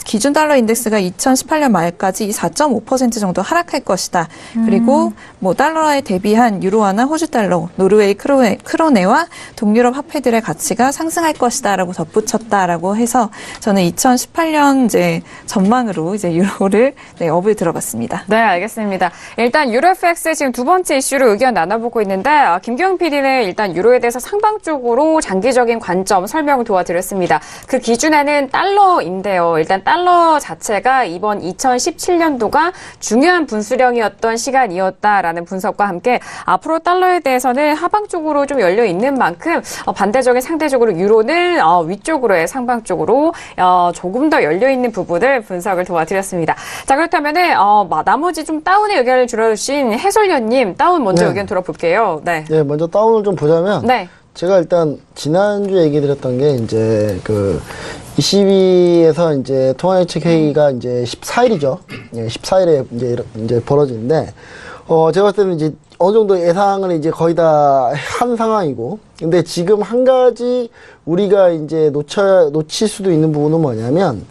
기준 달러 인덱스가 2018년 말까지 4.5% 정도 하락할 것이다. 그리고 뭐 달러에 대비한 유로화나 호주 달러, 노르웨이 크로네와 동유럽 화폐들의 가치가 상승할 것이다라고 덧붙였다라고 해서 저는 2018년 이제 전망으로 이제 유로를 업을 들어봤습니다. 네, 알겠습니다. 일단 유로FX 지금 두 번째 이슈로 의견 나눠보고 있는데 김경영 PD는 일단 유로에 대해서 상방적으로 장기적인 관점 설명을 도와드렸습니다. 그 기준에는 달러인데요. 일단 달러 자체가 이번 2017년도가 중요한 분수령이었던 시간이었다라는 분석과 함께 앞으로 달러에 대해서는 하방 쪽으로 좀 열려 있는 만큼 반대적인 상대적으로 유로는 위쪽으로의 상방 쪽으로 조금 더 열려 있는 부분을 분석을 도와드렸습니다. 자, 그렇다면은 나머지 좀 다운의 의견을 들어주신 해설위원님 다운 먼저 의견 들어볼게요. 네, 먼저 다운을 좀 보자면 제가 일단 지난주에 얘기 드렸던 게 이제 그 ECB에서 이제 통화예측 회의가 이제 14일이죠. 14일에 이제 벌어지는데, 제가 봤을 때는 이제 어느 정도 예상을 이제 거의 다 한 상황이고, 근데 지금 한 가지 우리가 이제 놓칠 수도 있는 부분은 뭐냐면,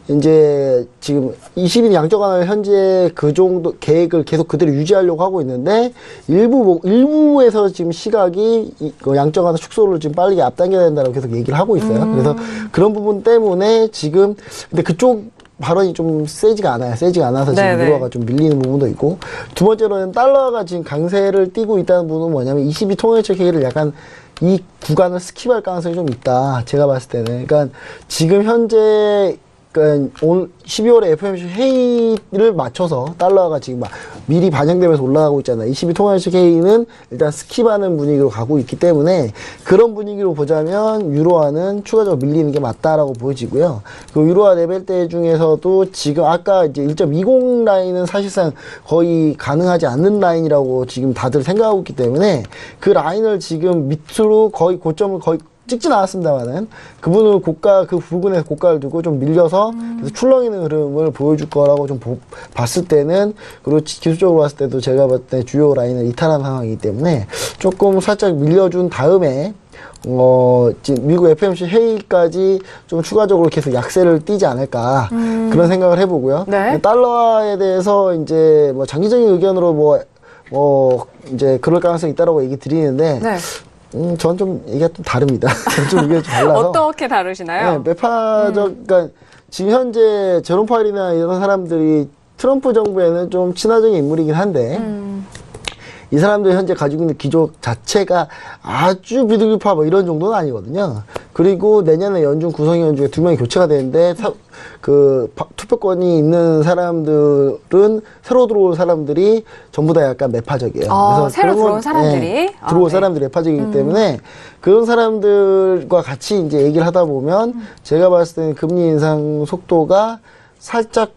이제 지금 20인 양적 완화를 현재 그 정도 계획을 계속 그대로 유지하려고 하고 있는데 일부에서 지금 시각이 양적 완화 축소를 지금 빨리 앞당겨야 된다고 계속 얘기를 하고 있어요. 그래서 그런 부분 때문에 지금 근데 그쪽 발언이 좀 세지가 않아서 지금 유로화가 좀 밀리는 부분도 있고, 두 번째로는 달러가 지금 강세를 띠고 있다는 부분은 뭐냐면 22 통화예측 회의를 약간 이 구간을 스킵할 가능성이 좀 있다. 제가 봤을 때는. 그러니까 지금 현재 그러니까 올 12월에 FOMC 회의를 맞춰서 달러가 지금 막 미리 반영되면서 올라가고 있잖아요. 22통화식 회의는 일단 스킵하는 분위기로 가고 있기 때문에 그런 분위기로 보자면 유로화는 추가적으로 밀리는 게 맞다라고 보여지고요. 그 유로화 레벨대 중에서도 지금 아까 이제 1.20 라인은 사실상 거의 가능하지 않는 라인이라고 지금 다들 생각하고 있기 때문에 그 라인을 지금 밑으로 거의 고점을 거의 찍진 않았습니다만은 그분을 그 부분에서 고가를 두고 좀 밀려서 계속 출렁이는 흐름을 보여줄 거라고 좀 봤을 때는, 그리고 기술적으로 봤을 때도 제가 봤을 때 주요 라인을 이탈한 상황이기 때문에 조금 살짝 밀려준 다음에 지금 미국 FOMC 회의까지 좀 추가적으로 계속 약세를 띄지 않을까 그런 생각을 해보고요. 네. 달러에 대해서 이제 뭐 장기적인 의견으로 이제 그럴 가능성이 있다라고 얘기 드리는데. 네. 전 좀 얘기가 좀 다릅니다. 좀 의견이 좀 달라서. 어떻게 다르시나요? 네, 그러니까 지금 현재 제롬 파웰이나 이런 사람들이 트럼프 정부에는 좀 친화적인 인물이긴 한데, 이 사람들이 현재 가지고 있는 기조 자체가 아주 비둘기파 뭐 이런 정도는 아니거든요. 그리고 내년에 연준 구성위원 중에 2명이 교체가 되는데, 투표권이 있는 사람들은 새로 들어올 사람들이 전부 다 약간 매파적이에요. 그래서 새로 그런 들어온 사람들이? 네, 들어올 사람들이 매파적이기 때문에 그런 사람들과 같이 이제 얘기를 하다 보면 제가 봤을 때는 금리 인상 속도가 살짝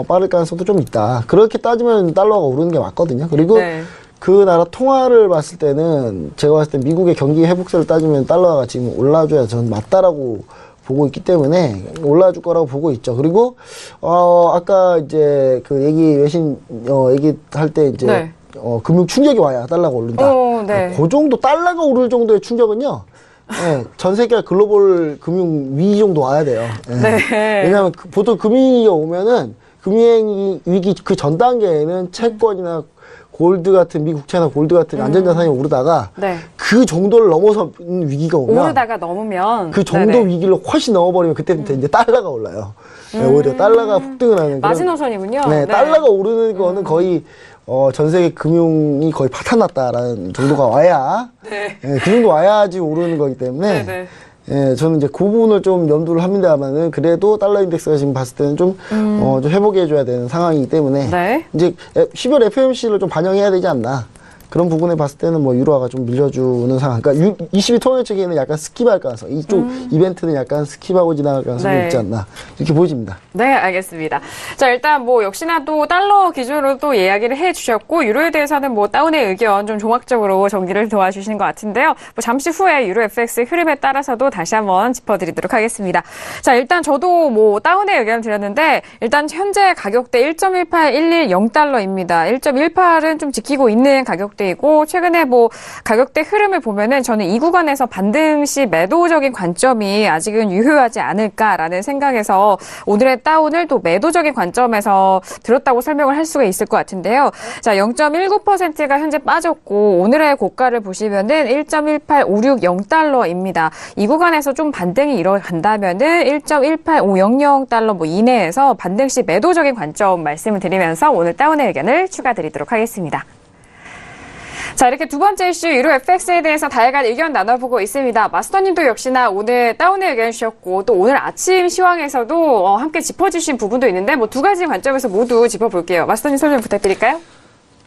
빠를 가능성도 좀 있다. 그렇게 따지면 달러가 오르는 게 맞거든요. 그리고 네. 그 나라 통화를 봤을 때는 제가 봤을 때 미국의 경기 회복세를 따지면 달러가 지금 올라줘야 저는 맞다라고 보고 있기 때문에 올라줄 거라고 보고 있죠. 그리고 아까 이제 그 얘기할 때 이제 네. 금융 충격이 와야 달러가 오른다. 네. 그 정도 달러가 오를 정도의 충격은요. 네, 전 세계 글로벌 금융 위기 정도 와야 돼요. 네. 왜냐하면 보통 금융위기가 오면은 금융위기 그 전 단계에는 채권이나 골드 같은 미국채나 골드 같은 안전자산이 오르다가 네. 그 정도를 넘어서 위기가 오면 오르다가 넘으면 그 정도 네네. 위기를 훨씬 넘어버리면 그때부터 이제 달러가 올라요. 네, 오히려 달러가 폭등을 하는 마지노선이군요. 네, 달러가 오르는 거는 거의 전 세계 금융이 거의 파탄났다라는 정도가 와야 네, 그 정도 와야지 오르는 거기 때문에 네네. 예, 저는 이제 그 부분을 좀 염두를 합니다만은 그래도 달러 인덱스가 지금 봤을 때는 좀 회복해줘야 되는 상황이기 때문에 네. 이제 12월 FOMC를 좀 반영해야 되지 않나. 그런 부분에 봤을 때는 뭐 유로화가 좀 밀려주는 상황. 그러니까 22통화 측에는 약간 스킵할 가능성. 이쪽 이벤트는 약간 스킵하고 지나갈 가능성이 네. 있지 않나. 이렇게 보여집니다. 네, 알겠습니다. 자, 일단 뭐 역시나 또 달러 기준으로 또 이야기를 해주셨고 유로에 대해서는 뭐 다운의 의견 좀 종합적으로 정리를 도와주시는 것 같은데요. 뭐 잠시 후에 유로 FX 흐름에 따라서도 다시 한번 짚어드리도록 하겠습니다. 자, 일단 저도 뭐 다운의 의견을 드렸는데 일단 현재 가격대 1.18110달러입니다. 1.18은 좀 지키고 있는 가격 이고 최근에 뭐 가격대 흐름을 보면은 저는 이 구간에서 반등 시 매도적인 관점이 아직은 유효하지 않을까라는 생각에서 오늘의 다운을 또 매도적인 관점에서 들었다고 설명을 할 수가 있을 것 같은데요. 자, 0.19%가 현재 빠졌고 오늘의 고가를 보시면은 1.18560달러입니다. 이 구간에서 좀 반등이 일어간다면은 1.18500달러 뭐 이내에서 반등 시 매도적인 관점 말씀을 드리면서 오늘 다운의 의견을 추가드리도록 하겠습니다. 자, 이렇게 두 번째 이슈 유로 FX에 대해서 다양한 의견 나눠보고 있습니다. 마스터님도 역시나 오늘 다운의 의견 주셨고 또 오늘 아침 시황에서도 함께 짚어주신 부분도 있는데 뭐 두 가지 관점에서 모두 짚어볼게요. 마스터님 설명 부탁드릴까요?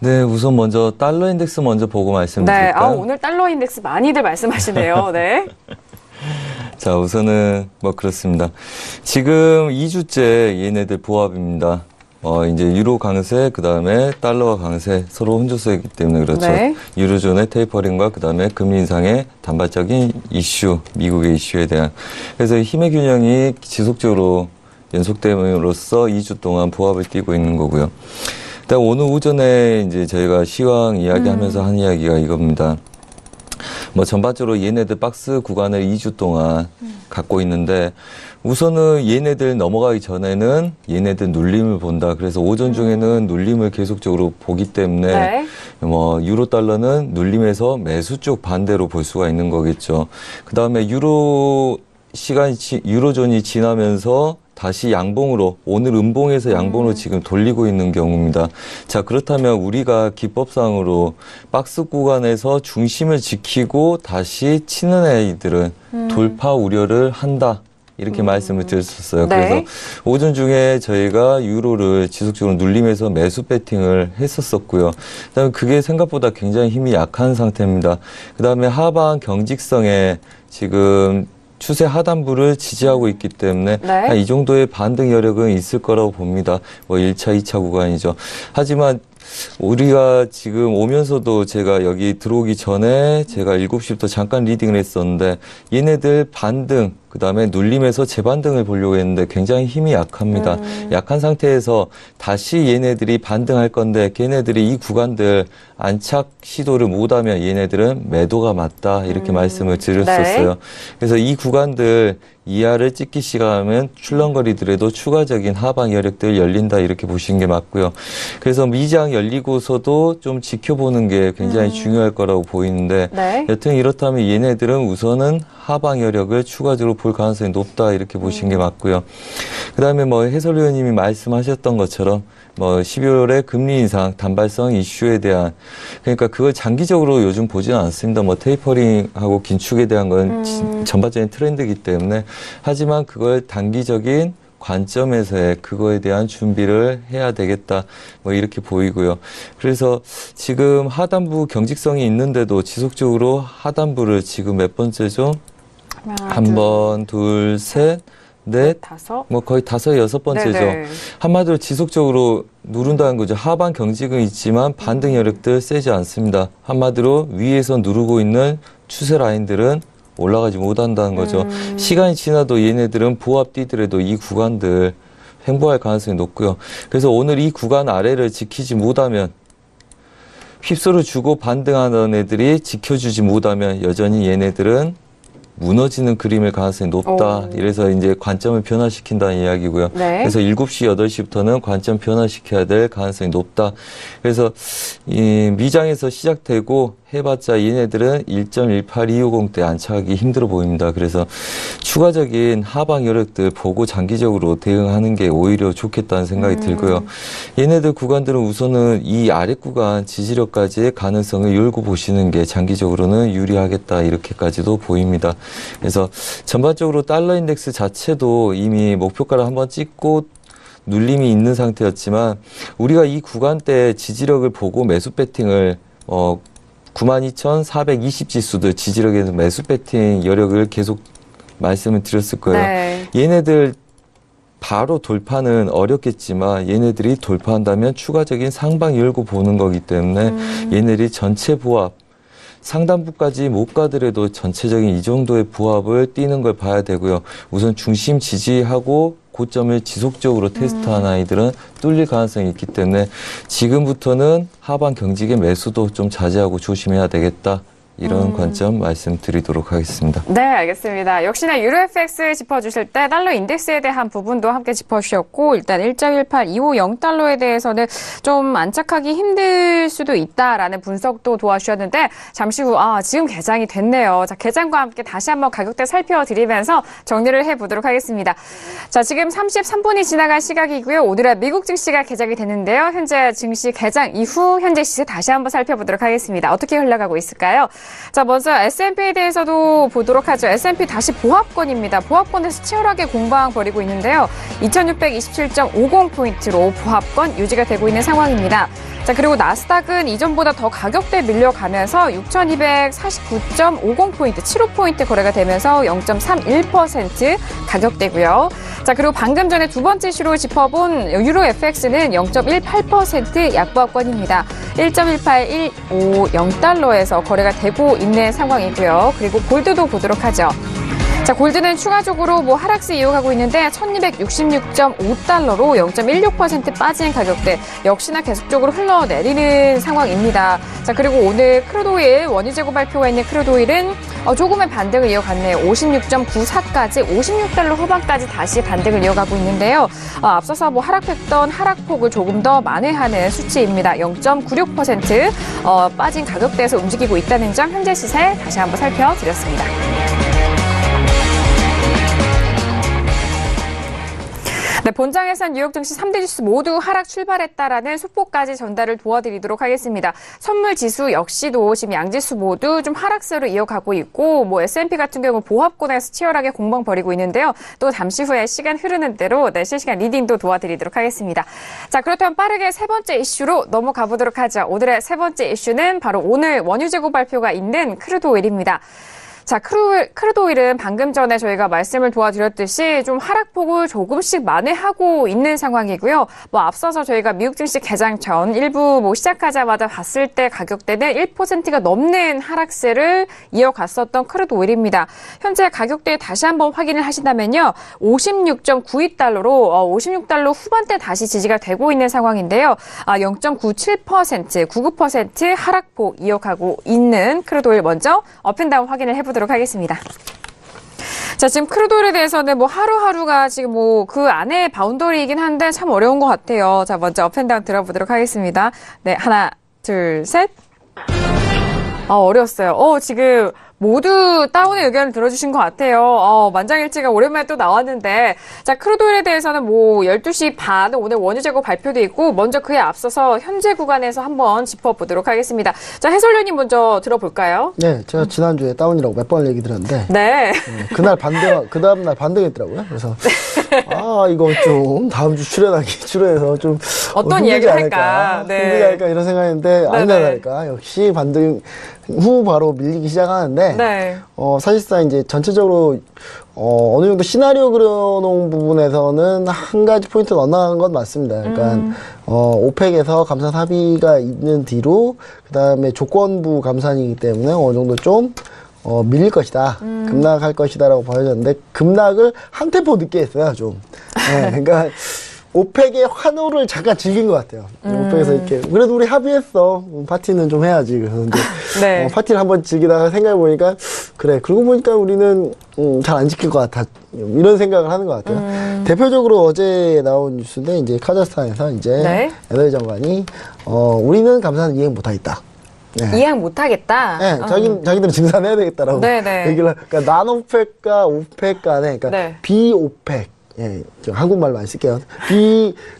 네, 우선 먼저 달러 인덱스 먼저 보고 말씀드릴까요? 네, 오늘 달러 인덱스 많이들 말씀하시네요. 네. 자, 우선은 뭐 그렇습니다. 지금 2주째 얘네들 보합입니다. 이제 유로 강세, 그 다음에 달러와 강세 서로 혼조세이기 때문에 그렇죠. 네. 유로존의 테이퍼링과 그 다음에 금리 인상의 단발적인 이슈, 미국의 이슈에 대한. 그래서 힘의 균형이 지속적으로 연속됨으로써 2주 동안 보합을 띄고 있는 거고요. 일단 오늘 오전에 이제 저희가 시황 이야기하면서 한 이야기가 이겁니다. 뭐 전반적으로 얘네들 박스 구간을 2주 동안 갖고 있는데 우선은 얘네들 넘어가기 전에는 얘네들 눌림을 본다. 그래서 오전 중에는 눌림을 계속적으로 보기 때문에 네. 뭐 유로 달러는 눌림에서 매수 쪽 반대로 볼 수가 있는 거겠죠. 그 다음에 유로존이 지나면서 다시 양봉으로 오늘 음봉에서 양봉으로 지금 돌리고 있는 경우입니다. 자, 그렇다면 우리가 기법상으로 박스 구간에서 중심을 지키고 다시 치는 애들은 돌파 우려를 한다. 이렇게 말씀을 드렸었어요. 네. 그래서 오전 중에 저희가 유로를 지속적으로 눌리면서 매수 배팅을 했었었고요. 그다음에 그게 생각보다 굉장히 힘이 약한 상태입니다. 그다음에 하방 경직성에 지금 추세 하단부를 지지하고 있기 때문에 네. 한 이 정도의 반등 여력은 있을 거라고 봅니다. 뭐 1차, 2차 구간이죠. 하지만 우리가 지금 오면서도 제가 여기 들어오기 전에 제가 7시부터 잠깐 리딩을 했었는데 얘네들 반등, 그 다음에 눌림에서 재반등을 보려고 했는데 굉장히 힘이 약합니다. 약한 상태에서 다시 얘네들이 반등할 건데 걔네들이 이 구간들 안착 시도를 못하면 얘네들은 매도가 맞다 이렇게 말씀을 드렸었어요. 네. 그래서 이 구간들 이하를 찍기 시작하면 출렁거리더라도 추가적인 하방 여력들 열린다 이렇게 보시는 게 맞고요. 그래서 미장 열리고서도 좀 지켜보는 게 굉장히 중요할 거라고 보이는데 네. 여튼 이렇다면 얘네들은 우선은 하방 여력을 추가적으로 볼 가능성이 높다 이렇게 보시는 게 맞고요. 그다음에 뭐 해설위원님이 말씀하셨던 것처럼 뭐 12월에 금리 인상 단발성 이슈에 대한 그러니까 그걸 장기적으로 요즘 보지는 않습니다. 뭐 테이퍼링하고 긴축에 대한 건 전반적인 트렌드이기 때문에 하지만 그걸 단기적인 관점에서의 그거에 대한 준비를 해야 되겠다. 뭐 이렇게 보이고요. 그래서 지금 하단부 경직성이 있는데도 지속적으로 하단부를 지금 몇 번째죠? 한 번, 둘, 셋, 넷, 다섯. 뭐 거의 5, 6번째죠. 네네. 한마디로 지속적으로 누른다는 거죠. 하반 경직은 있지만 반등 여력들 세지 않습니다. 한마디로 위에서 누르고 있는 추세 라인들은 올라가지 못한다는 거죠. 시간이 지나도 얘네들은 보합 뛰더라도 이 구간들 횡보할 가능성이 높고요. 그래서 오늘 이 구간 아래를 지키지 못하면 휩쓸어 주고 반등하는 애들이 지켜주지 못하면 여전히 얘네들은 무너지는 그림일 가능성이 높다. 오. 이래서 이제 관점을 변화시킨다는 이야기고요. 네. 그래서 7시, 8시부터는 관점 변화시켜야 될 가능성이 높다. 그래서 이 미장에서 시작되고 해봤자 얘네들은 1.18250대 안착하기 힘들어 보입니다. 그래서 추가적인 하방 여력들 보고 장기적으로 대응하는 게 오히려 좋겠다는 생각이 들고요. 얘네들 구간들은 우선은 이 아래 구간 지지력까지의 가능성을 열고 보시는 게 장기적으로는 유리하겠다 이렇게까지도 보입니다. 그래서 전반적으로 달러 인덱스 자체도 이미 목표가를 한번 찍고 눌림이 있는 상태였지만 우리가 이 구간대 지지력을 보고 매수 배팅을 92,420 지수들 지지력에서 매수 배팅 여력을 계속 말씀을 드렸을 거예요. 네. 얘네들 바로 돌파는 어렵겠지만 얘네들이 돌파한다면 추가적인 상방 열고 보는 거기 때문에 얘네들이 전체 보합 상단부까지 못 가더라도 전체적인 이 정도의 부합을 띄는 걸 봐야 되고요. 우선 중심 지지하고 고점을 지속적으로 테스트한 아이들은 뚫릴 가능성이 있기 때문에 지금부터는 하반 경직의 매수도 좀 자제하고 조심해야 되겠다. 이런 관점 말씀드리도록 하겠습니다. 네, 알겠습니다. 역시나 유로 FX 짚어주실 때 달러 인덱스에 대한 부분도 함께 짚어주셨고 일단 1.18250달러에 대해서는 좀 안착하기 힘들 수도 있다라는 분석도 도와주셨는데 잠시 후 지금 개장이 됐네요. 자, 개장과 함께 다시 한번 가격대 살펴드리면서 정리를 해보도록 하겠습니다. 자, 지금 33분이 지나간 시각이고요. 오늘의 미국 증시가 개장이 됐는데요. 현재 증시 개장 이후 현재 시세 다시 한번 살펴보도록 하겠습니다. 어떻게 흘러가고 있을까요? 자, 먼저 S&P에 대해서도 보도록 하죠. S&P 다시 보합권입니다. 보합권에서 치열하게 공방 벌이고 있는데요. 2627.50포인트로 보합권 유지가 되고 있는 상황입니다. 자, 그리고 나스닥은 이전보다 더 가격대 밀려가면서 6249.50포인트, 75포인트 거래가 되면서 0.31% 가격대고요. 자, 그리고 방금 전에 두 번째 이슈로 짚어본 유로 FX는 0.18% 약보합권입니다. 1.18150달러에서 거래가 되고 있는 상황이고요. 그리고 골드도 보도록 하죠. 자, 골드는 추가적으로 하락세 이어가고 있는데 1266.5달러로 0.16% 빠진 가격대 역시나 계속적으로 흘러내리는 상황입니다. 자, 그리고 오늘 크루드오일 원유 재고 발표가 있는 크루드오일은 조금의 반등을 이어갔네요. 56.94까지 56달러 후반까지 다시 반등을 이어가고 있는데요. 앞서서 하락했던 하락폭을 조금 더 만회하는 수치입니다. 0.96% 빠진 가격대에서 움직이고 있다는 점 현재 시세 다시 한번 살펴드렸습니다. 네, 네, 본장에선 뉴욕 증시 3대 지수 모두 하락 출발했다라는 속보까지 전달을 도와드리도록 하겠습니다. 선물 지수 역시도 지금 양지수 모두 좀 하락세로 이어가고 있고, 뭐 S&P 같은 경우 보합권에서 치열하게 공방 벌이고 있는데요. 또 잠시 후에 시간 흐르는 대로 네, 실시간 리딩도 도와드리도록 하겠습니다. 자, 그렇다면 빠르게 세 번째 이슈로 넘어가 보도록 하죠. 오늘의 세 번째 이슈는 바로 오늘 원유 재고 발표가 있는 크루드 오일입니다. 자, 크루드 오일은 방금 전에 저희가 말씀을 도와드렸듯이 좀 하락폭을 조금씩 만회하고 있는 상황이고요. 뭐 앞서서 저희가 미국 증시 개장 전 일부 뭐 시작하자마자 봤을 때 가격대는 1%가 넘는 하락세를 이어갔었던 크루드 오일입니다. 현재 가격대 다시 한번 확인을 하신다면요. 56.92달러로 56달러 후반대 다시 지지가 되고 있는 상황인데요. 0.97%, 99% 하락폭 이어가고 있는 크루드 오일 먼저 업앤다운 확인을 해보도록 하겠습니다. 자, 지금 크루드 오일에 대해서는 뭐 하루하루가 지금 뭐 그 안에 바운더리이긴 한데 참 어려운 것 같아요. 자, 먼저 업앤다운 들어보도록 하겠습니다. 네, 하나, 둘, 셋. 어려웠어요. 지금 모두 다운의 의견을 들어주신 것 같아요. 만장일치가 오랜만에 또 나왔는데, 자, 크루드 오일에 대해서는 뭐 12시 반 오늘 원유 재고 발표도 있고, 먼저 그에 앞서서 현재 구간에서 한번 짚어보도록 하겠습니다. 자, 해설위원님 먼저 들어볼까요? 네, 제가 지난주에 다운이라고 몇 번 얘기 드렸는데, 네. 그날 그 다음날 반등했더라고요. 그래서, 이거 좀 다음 주 출연해서 좀 어떤 힘들지 이야기를 않을까, 할까? 네. 힘들지 않을까 이런 생각했는데, 아니나 다를까. 역시 반등 후 바로 밀리기 시작하는데, 네. 사실상 이제 전체적으로 어느 정도 시나리오 그려놓은 부분에서는 한 가지 포인트 넣어나간 건 맞습니다. 그러니까 오펙에서 감산 합의가 있는 뒤로 그 다음에 조건부 감산이기 때문에 어느 정도 좀 밀릴 것이다, 급락할 것이다라고 보여졌는데 급락을 한 템포 늦게 했어요, 좀. 네, 그러니까. 오펙의 환호를 잠깐 즐긴 것 같아요. 오펙에서 이렇게 그래도 우리 합의했어. 파티는 좀 해야지. 그래서 이제 네. 파티를 한번 즐기다가 생각해 보니까 그래. 그러고 보니까 우리는 잘 안 지킬 것 같아. 이런 생각을 하는 것 같아요. 대표적으로 어제 나온 뉴스인데 이제 카자흐스탄에서 이제 네. 에너지 장관이 우리는 감산을 이행 못하겠다. 네. 이행 못하겠다. 네, 자기들은 증산해야 되겠다라고 네네. 얘기를. 그러니까 난오펙과 오펙 간에, 그러니까 네. 비오펙. 예, 한국말 많이 쓸게요.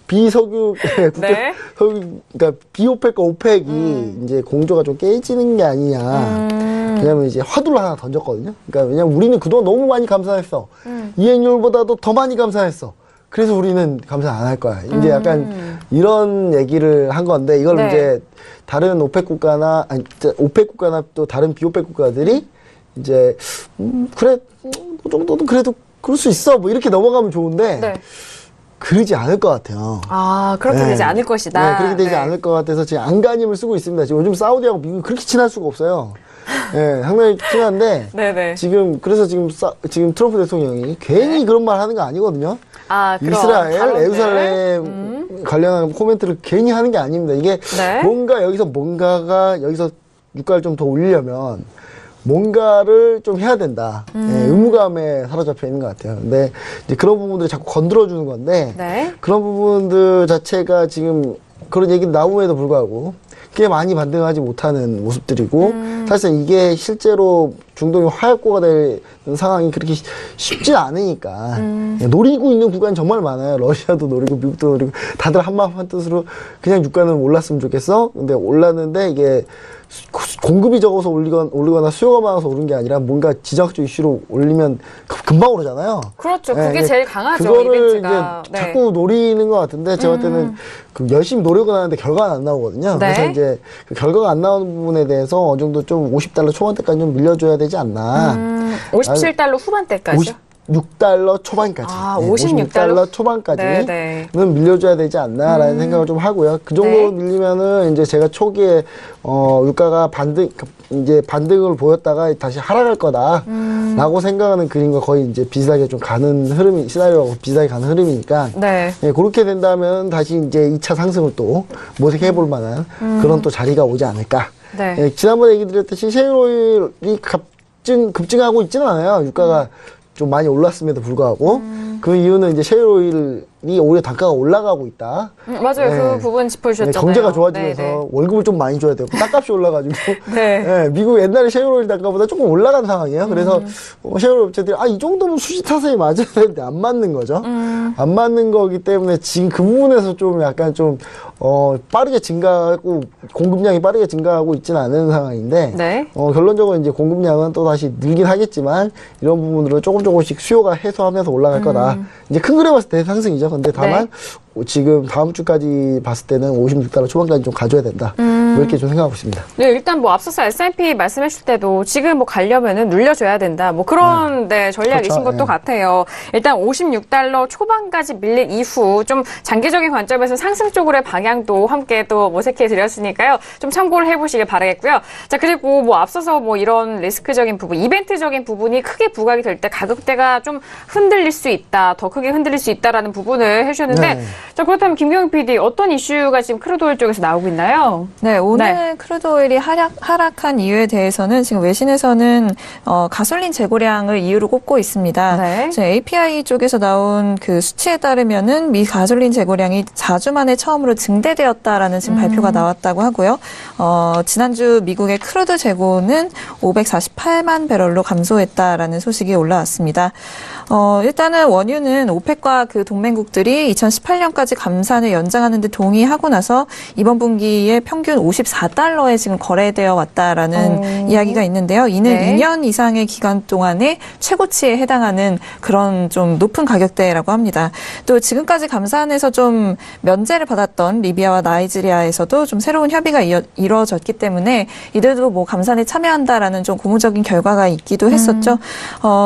비석유, 네. 그러니까 비오펙과 오펙이 이제 공조가 좀 깨지는 게 아니냐. 왜냐면 이제 화두를 하나 던졌거든요. 그러니까 왜냐면 우리는 그동안 너무 많이 감산했어. 이행률보다도 더 많이 감산했어. 그래서 우리는 감산 안 할 거야. 이제 약간 이런 얘기를 한 건데 이걸 네. 이제 다른 오펙 국가나, 오펙 국가나 또 다른 비오펙 국가들이 이제, 그래, 그 정도는 그래도 그럴 수 있어. 뭐 이렇게 넘어가면 좋은데. 네. 그러지 않을 것 같아요. 그렇게 네. 되지 않을 것이다. 네, 그렇게 되지 않을 것 같아서 지금 안간힘을 쓰고 있습니다. 지금 요즘 사우디하고 미국이 그렇게 친할 수가 없어요. 네, 상당히 친한데. 네네. 그래서 지금 트럼프 대통령이 괜히 그런 말 하는 거 아니거든요. 그럼 이스라엘, 발언을. 예루살렘 관련한 코멘트를 괜히 하는 게 아닙니다. 이게 네. 뭔가가 여기서 유가를 좀 더 올리려면 뭔가를 좀 해야 된다. 예, 의무감에 사로잡혀 있는 것 같아요. 근데 이제 그런 부분들을 자꾸 건드려주는 건데 네. 그런 부분들 자체가 지금 그런 얘기 나옴에도 불구하고 꽤 많이 반등하지 못하는 모습들이고 사실상 이게 실제로 중동이 화약고가 되는 상황이 그렇게 쉽지 않으니까 노리고 있는 구간이 정말 많아요. 러시아도 노리고 미국도 노리고 다들 한마음 한뜻으로 그냥 유가는 올랐으면 좋겠어. 근데 올랐는데 이게 공급이 적어서 오르거나 수요가 많아서 오른 게 아니라 뭔가 지정학적 이슈로 올리면 금방 오르잖아요. 그렇죠. 네, 그게 제일 강하죠. 그거를 이벤트가. 이제 자꾸 노리는 것 같은데 제가 볼 때는 열심히 노력은 하는데 결과는 안 나오거든요. 네. 그래서 이제 그 결과가 안 나오는 부분에 대해서 어느 정도 좀 $50 초반대까지 좀 밀려줘야 되지 않나. 57달러 후반대까지요? 56달러 초반까지. 56달러 초반까지는 네. 밀려줘야 되지 않나라는 생각을 좀 하고요. 그 정도 네. 밀리면은 이제 제가 초기에 유가가 반등을 보였다가 다시 하락할 거다라고 생각하는 그림과 거의 이제 비슷하게 좀 가는 시나리오하고 비슷하게 가는 흐름이니까 네. 예, 그렇게 된다면 다시 이제 2차 상승을 또 모색해 볼 만한 그런 또 자리가 오지 않을까. 네. 예, 지난번에 얘기 드렸듯이 셰일오일이 급증하고 있지는 않아요. 유가가 좀 많이 올랐음에도 불구하고 그 이유는 이제 셰일오일 오히려 단가가 올라가고 있다. 맞아요. 네. 그 부분 짚어주셨잖아요. 네, 경제가 좋아지면서 네, 네. 월급을 좀 많이 줘야 되고 땅값이 올라가지고 네. 네, 미국 옛날에 셰일오일 단가보다 조금 올라간 상황이에요. 그래서 셰일오일 업체들이 이 정도면 수지 타산이 맞아야 되는데 안 맞는 거죠. 안 맞는 거기 때문에 지금 그 부분에서 좀 약간 좀 빠르게 증가하고 공급량이 빠르게 증가하고 있지는 않은 상황인데 네. 결론적으로 이제 공급량은 또 다시 늘긴 하겠지만 이런 부분으로 조금씩 수요가 해소하면서 올라갈 거다. 이제 큰 그림 봤을 때 상승이죠. 근데 다만 지금 다음 주까지 봤을 때는 $56 초반까지 좀 가져야 된다. 이렇게 좀 생각하고 있습니다. 네, 일단 뭐 앞서서 S&P 말씀하실 때도 지금 뭐 가려면은 눌려줘야 된다. 뭐 그런 전략이신 그렇죠. 것도 같아요. 일단 $56 초반까지 밀린 이후 좀 장기적인 관점에서 상승 쪽으로의 방향도 함께 또 모색해 드렸으니까요. 좀 참고를 해보시길 바라겠고요. 자, 그리고 뭐 앞서서 뭐 이런 리스크적인 부분, 이벤트적인 부분이 크게 부각이 될 때 가격대가 좀 흔들릴 수 있다. 더 크게 흔들릴 수 있다라는 부분을 해주셨는데 네. 자, 그렇다면 김경희 PD 어떤 이슈가 지금 크루드오일 쪽에서 나오고 있나요? 네, 오늘 네. 크루드오일이 하락한 이유에 대해서는 지금 외신에서는 가솔린 재고량을 이유로 꼽고 있습니다. 네. 지금 API 쪽에서 나온 그 수치에 따르면은 미 가솔린 재고량이 4주 만에 처음으로 증대되었다라는 지금 발표가 나왔다고 하고요. 지난주 미국의 크루드 재고는 548만 배럴로 감소했다라는 소식이 올라왔습니다. 일단은 원유는 오펙과 그 동맹국들이 2018년까지 감산을 연장하는 데 동의하고 나서 이번 분기에 평균 $54에 지금 거래되어 왔다라는 이야기가 있는데요. 이는 네. 2년 이상의 기간 동안의 최고치에 해당하는 그런 좀 높은 가격대라고 합니다. 또 지금까지 감산에서 좀 면제를 받았던 리비아와 나이지리아에서도 좀 새로운 협의가 이루어졌기 때문에 이들도 뭐 감산에 참여한다라는 좀 고무적인 결과가 있기도 했었죠.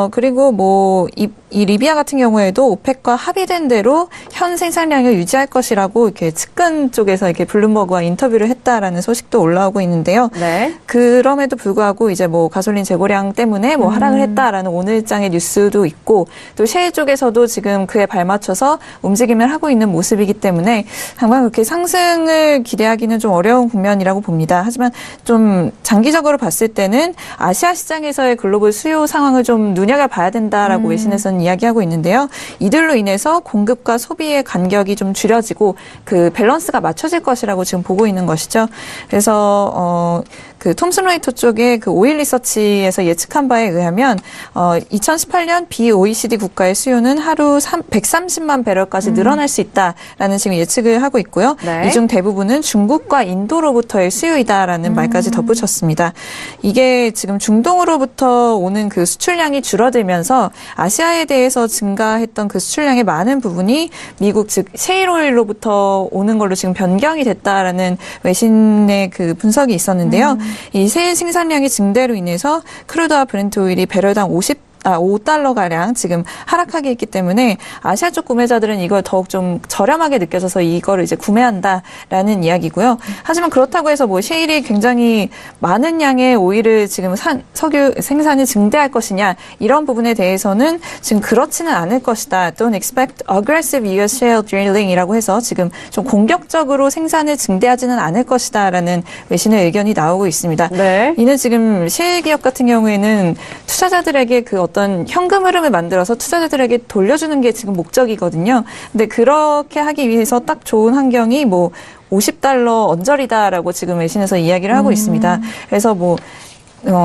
그리고 뭐 이 리비아 같은 경우에도 오펙과 합의된 대로 현 생산량을 유지할 것이라고 이렇게 측근 쪽에서 이렇게 블룸버그와 인터뷰를 했다라는 소식도 올라오고 있는데요. 네. 그럼에도 불구하고 이제 뭐 가솔린 재고량 때문에 뭐 하락을 했다라는 오늘장의 뉴스도 있고 또 셰일 쪽에서도 지금 그에 발맞춰서 움직임을 하고 있는 모습이기 때문에 당장 그렇게 상승을 기대하기는 좀 어려운 국면이라고 봅니다. 하지만 좀 장기적으로 봤을 때는 아시아 시장에서의 글로벌 수요 상황을 좀 눈여겨봐야 된다라고 외신에서는 이야기하고 있는데요. 이들로 인해서 공급과 소비의 간격이 좀 줄여지고 그 밸런스가 맞춰질 것이라고 지금 보고 있는 것이죠. 그래서 그 톰슨 라이터 쪽의 그 오일 리서치에서 예측한 바에 의하면 2018년 비OECD 국가의 수요는 하루 130만 배럴까지 늘어날 수 있다라는 지금 예측을 하고 있고요. 네. 이 중 대부분은 중국과 인도로부터의 수요이다라는 말까지 덧붙였습니다. 이게 지금 중동으로부터 오는 그 수출량이 줄어들면서 아시아에 대해서 증가했던 그 수출량의 많은 부분이 미국 즉 셰일오일로부터 오는 걸로 지금 변경이 됐다라는 외신의 그 분석이 있었는데요. 이 셰일 생산량의 증대로 인해서 크루드와 브렌트 오일이 배럴당 $5가량 지금 하락하게 했기 때문에 아시아 쪽 구매자들은 이걸 더욱 좀 저렴하게 느껴져서 이거를 이제 구매한다라는 이야기고요. 하지만 그렇다고 해서 뭐 셰일이 굉장히 많은 양의 오일을 지금 석유 생산이 증대할 것이냐 이런 부분에 대해서는 지금 그렇지는 않을 것이다. Don't expect aggressive U.S. shale drilling이라고 해서 지금 좀 공격적으로 생산을 증대하지는 않을 것이다라는 외신의 의견이 나오고 있습니다. 네. 이는 지금 셰일 기업 같은 경우에는 투자자들에게 그 어떤 현금 흐름을 만들어서 투자자들에게 돌려주는 게 지금 목적이거든요. 근데 그렇게 하기 위해서 딱 좋은 환경이 뭐 $50 언저리다라고 지금 외신에서 이야기를 하고 있습니다. 그래서 뭐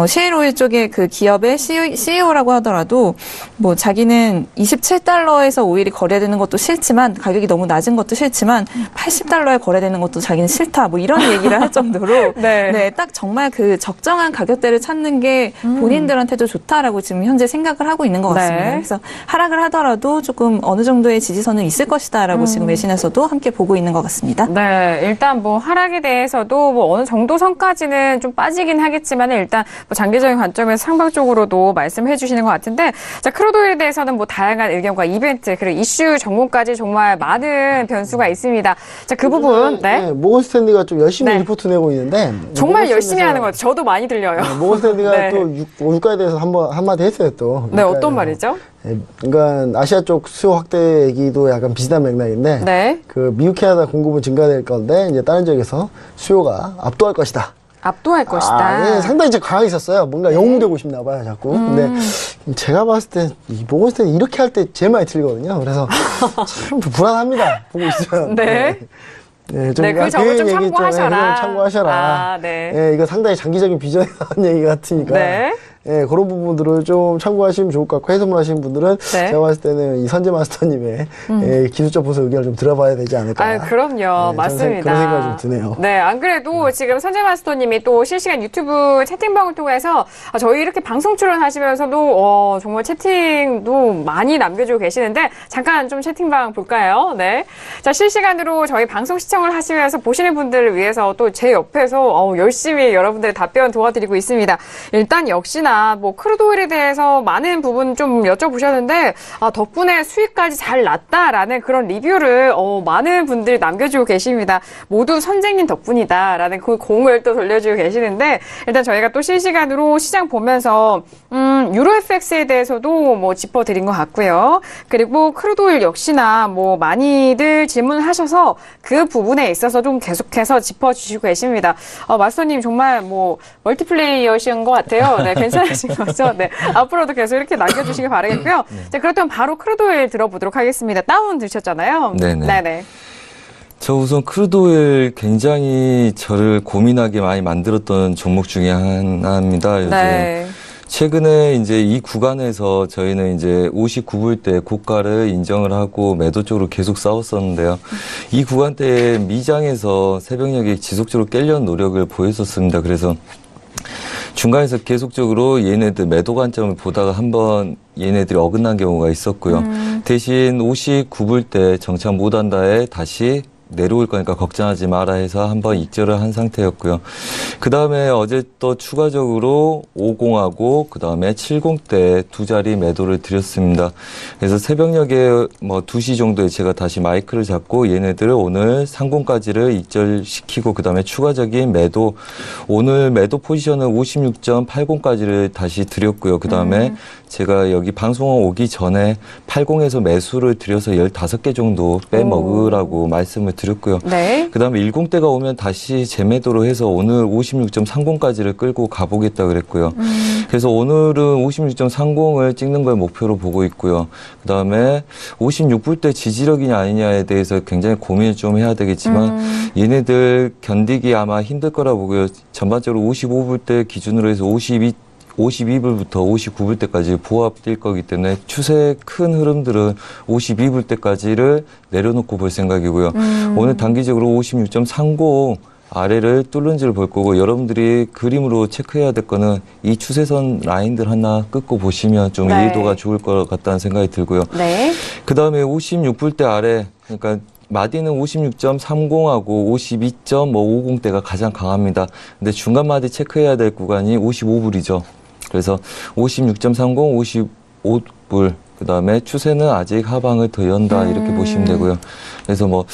셰일 오일 쪽의 그 기업의 CEO라고 하더라도 뭐 자기는 $27에서 오일이 거래되는 것도 싫지만 가격이 너무 낮은 것도 싫지만 $80에 거래되는 것도 자기는 싫다. 뭐 이런 얘기를 할 정도로 네. 딱 정말 그 적정한 가격대를 찾는 게 본인들한테도 좋다라고 지금 현재 생각을 하고 있는 것 같습니다. 네. 그래서 하락을 하더라도 조금 어느 정도의 지지선은 있을 것이다라고 지금 외신에서도 함께 보고 있는 것 같습니다. 네, 일단 뭐 하락에 대해서도 뭐 어느 정도 선까지는 좀 빠지긴 하겠지만 일단 뭐 장기적인 관점에서 상방적으로도 말씀해 주시는 것 같은데 자, 크루드오일에 대해서는 뭐 다양한 의견과 이벤트 그리고 이슈 전문까지 정말 많은 변수가 있습니다. 자, 그 부분 모건 스탠리가 좀 열심히 네. 리포트 내고 있는데 정말 열심히 하는 것 같아요. 저도 많이 들려요. 모건 스탠리가 네. 또 유가에 대해서 한마디 했어요 또. 네, 유가에 어떤 대해서. 말이죠? 그러니까 아시아 쪽 수요 확대 얘기도 약간 비슷한 맥락인데 네. 그 미국 캐나다 공급은 증가될 건데 이제 다른 지역에서 수요가 압도할 것이다. 압도할 것이다. 예, 상당히 강하게 있었어요. 뭔가 영웅 되고 싶나 봐요, 자꾸. 근데 제가 봤을 때, 먹었을 때 이렇게 할 때 제일 많이 틀리거든요. 그래서 참 불안합니다. 보고 있으면. 네. 네, 네, 그 점을 좀 얘기 참고하셔라. 참고하셔라. 아, 네. 예, 이거 상당히 장기적인 비전에 나온 얘기 같으니까. 네. 예, 그런 부분들을 좀 참고하시면 좋을 것 같고, 해설을 하시는 분들은 네. 제가 봤을 때는 이 선재 마스터님의 예, 기술적 분석 의견을 좀 들어봐야 되지 않을까. 아, 그럼요. 네, 맞습니다. 그런 생각이 좀 드네요. 네, 안 그래도 지금 선재 마스터님이 또 실시간 유튜브 채팅방을 통해서 저희 이렇게 방송 출연하시면서도 정말 채팅도 많이 남겨주고 계시는데 잠깐 좀 채팅방 볼까요? 네. 자, 실시간으로 저희 방송 시청을 하시면서 보시는 분들을 위해서 또 제 옆에서 열심히 여러분들의 답변 도와드리고 있습니다. 일단 역시나 뭐 크루드오일에 대해서 많은 부분 좀 여쭤보셨는데 덕분에 수익까지 잘 났다라는 그런 리뷰를 많은 분들이 남겨주고 계십니다. 모두 선생님 덕분이다라는 그 공을 또 돌려주고 계시는데 일단 저희가 또 실시간으로 시장 보면서 유로 FX에 대해서도 뭐 짚어드린 것 같고요. 그리고 크루드오일 역시나 뭐 많이들 질문을 하셔서 그 부분에 있어서 좀 계속해서 짚어주시고 계십니다. 마스터님 정말 뭐 멀티플레이어신 것 같아요. 네, 괜찮으신 거죠? 네, 앞으로도 계속 이렇게 남겨주시길 바라겠고요. 자, 그렇다면 바로 크루드오일 들어보도록 하겠습니다. 다운 드셨잖아요. 네네. 네네. 저 우선 크루드오일 굉장히 저를 고민하게 많이 만들었던 종목 중에 하나입니다. 요즘. 네. 최근에 이제 이 구간에서 저희는 이제 59불 때 고가를 인정을 하고 매도 쪽으로 계속 싸웠었는데요. 이 구간대에 미장에서 새벽녘에 지속적으로 깨려는 노력을 보였었습니다. 그래서 중간에서 계속적으로 얘네들 매도 관점을 보다가 한번 얘네들이 어긋난 경우가 있었고요. 대신 59불 때 정착 못한다에 다시 내려올 거니까 걱정하지 마라 해서 한번 익절을 한 상태였고요. 그 다음에 어제 또 추가적으로 50하고 그 다음에 70대 두 자리 매도를 드렸습니다. 그래서 새벽녘에 뭐 2시 정도에 제가 다시 마이크를 잡고 얘네들을 오늘 상공까지를 익절시키고 그 다음에 추가적인 매도, 오늘 매도 포지션을 56.80까지를 다시 드렸고요. 그 다음에 제가 여기 방송 오기 전에 80에서 매수를 드려서 15개 정도 빼먹으라고 말씀을 드렸고요. 네. 그 다음에 10대가 오면 다시 재매도로 해서 오늘 56.30까지를 끌고 가보겠다 그랬고요. 그래서 오늘은 56.30을 찍는 걸 목표로 보고 있고요. 그 다음에 56불 때 지지력이냐 아니냐에 대해서 굉장히 고민을 좀 해야 되겠지만 얘네들 견디기 아마 힘들 거라 보고요. 전반적으로 55불 때 기준으로 해서 52불부터 59불 때까지 보합될 거기 때문에 추세의 큰 흐름들은 52불 때까지를 내려놓고 볼 생각이고요. 오늘 단기적으로 56.30 아래를 뚫는지를 볼 거고 여러분들이 그림으로 체크해야 될 거는 이 추세선 라인들 하나 끊고 보시면 좀 네. 이해도가 좋을 것 같다는 생각이 들고요. 네. 그 다음에 56불 때 아래, 그러니까 마디는 56.30하고 52.50대가 가장 강합니다. 근데 중간 마디 체크해야 될 구간이 55불이죠. 그래서 56.30, 55불, 그 다음에 추세는 아직 하방을 더 연다 이렇게 보시면 되고요. 그래서 뭐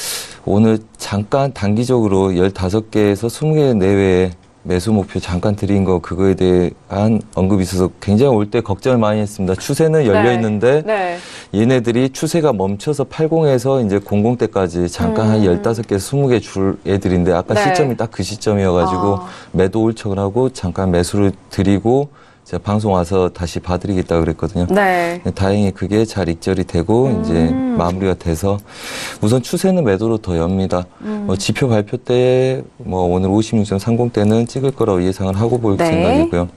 오늘 잠깐 단기적으로 15개에서 20개 내외에 매수 목표 잠깐 드린 거 그거에 대한 언급이 있어서 굉장히 올 때 걱정을 많이 했습니다. 추세는 열려 있는데 네. 얘네들이 추세가 멈춰서 80에서 이제 00대까지 잠깐 한 15개, 20개 줄 애들인데 아까 네. 시점이 딱 그 시점이어가지고 매도 울척을 하고 잠깐 매수를 드리고 제가 방송 와서 다시 봐드리겠다 그랬거든요. 네. 다행히 그게 잘 익절이 되고 이제 마무리가 돼서 우선 추세는 매도로 더 엽니다. 뭐 지표 발표 때 뭐 오늘 56.30 때는 찍을 거라고 예상을 하고 볼 네. 생각이고요.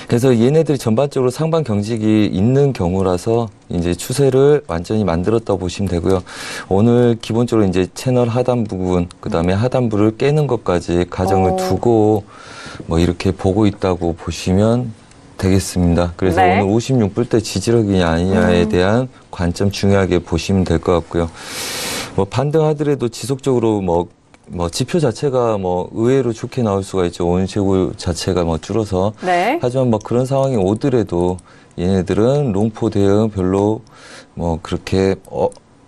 그래서 얘네들이 전반적으로 상반 경직이 있는 경우라서 이제 추세를 완전히 만들었다고 보시면 되고요. 오늘 기본적으로 이제 채널 하단 부분, 그 다음에 하단부를 깨는 것까지 가정을 두고 뭐 이렇게 보고 있다고 보시면 되겠습니다. 그래서 네. 오늘 56불 때 지지력이냐 아니냐에 대한 관점 중요하게 보시면 될 것 같고요. 뭐 반등하더라도 지속적으로 뭐 지표 자체가 뭐 의외로 좋게 나올 수가 있죠. 오늘 최고 자체가 뭐 줄어서. 네. 하지만 뭐 그런 상황이 오더라도 얘네들은 롱포 대응 별로 뭐 그렇게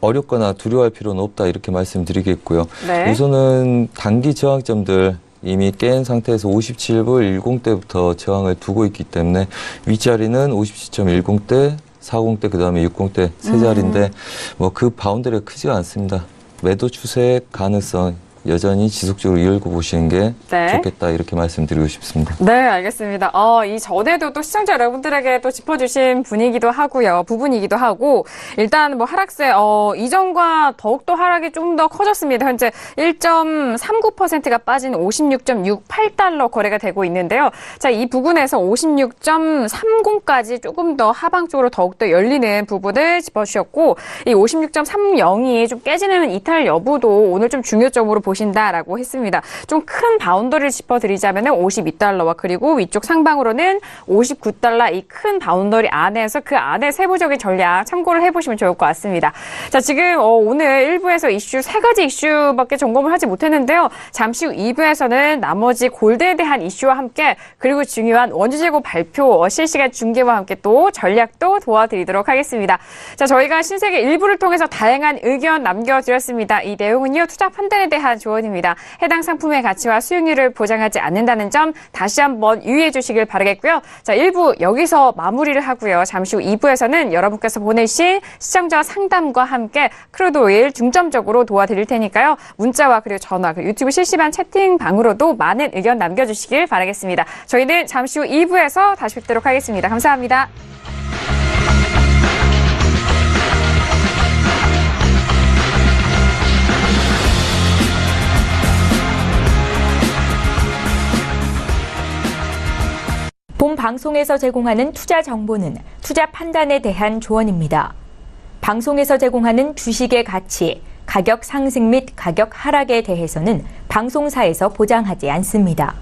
어렵거나 두려워할 필요는 없다 이렇게 말씀드리겠고요. 네. 우선은 단기 저항점들 이미 깬 상태에서 57불 10대부터 저항을 두고 있기 때문에 윗자리는 57.10대, 40대, 그 다음에 60대 세 자리인데 뭐 그 바운더리가 크지가 않습니다. 매도 추세 가능성 여전히 지속적으로 이끌고 보시는 게 네. 좋겠다 이렇게 말씀드리고 싶습니다. 네, 알겠습니다. 이전에도 또 시청자 여러분들에게 또 짚어주신 분이기도 하고요. 부분이기도 하고, 일단 뭐 하락세, 이전과 더욱더 하락이 좀 더 커졌습니다. 현재 1.39%가 빠진 56.68달러 거래가 되고 있는데요. 자, 이 부분에서 56.30까지 조금 더 하방 쪽으로 더욱더 열리는 부분을 짚어주셨고, 이 56.30이 좀 깨지는 이탈 여부도 오늘 좀 중요점으로 보신다라고 했습니다. 좀 큰 바운더리를 짚어드리자면 52달러와 그리고 위쪽 상방으로는 59달러 이 큰 바운더리 안에서 그 안에 세부적인 전략 참고를 해보시면 좋을 것 같습니다. 자, 지금 오늘 1부에서 이슈 3가지 이슈밖에 점검을 하지 못했는데요. 잠시 후 2부에서는 나머지 골드에 대한 이슈와 함께 그리고 중요한 원주재고 발표 실시간 중계와 함께 또 전략도 도와드리도록 하겠습니다. 자, 저희가 신세계 1부를 통해서 다양한 의견 남겨드렸습니다. 이 내용은요, 투자 판단에 대한 조언입니다. 해당 상품의 가치와 수익률을 보장하지 않는다는 점 다시 한번 유의해 주시길 바라겠고요. 자, 1부 여기서 마무리를 하고요. 잠시 후 2부에서는 여러분께서 보내신 시청자 상담과 함께 크루드오일 중점적으로 도와드릴 테니까요. 문자와 그리고 전화, 그리고 유튜브 실시간 채팅방으로도 많은 의견 남겨주시길 바라겠습니다. 저희는 잠시 후 2부에서 다시 뵙도록 하겠습니다. 감사합니다. 본 방송에서 제공하는 투자 정보는 투자 판단에 대한 조언입니다. 방송에서 제공하는 주식의 가치, 가격 상승 및 가격 하락에 대해서는 방송사에서 보장하지 않습니다.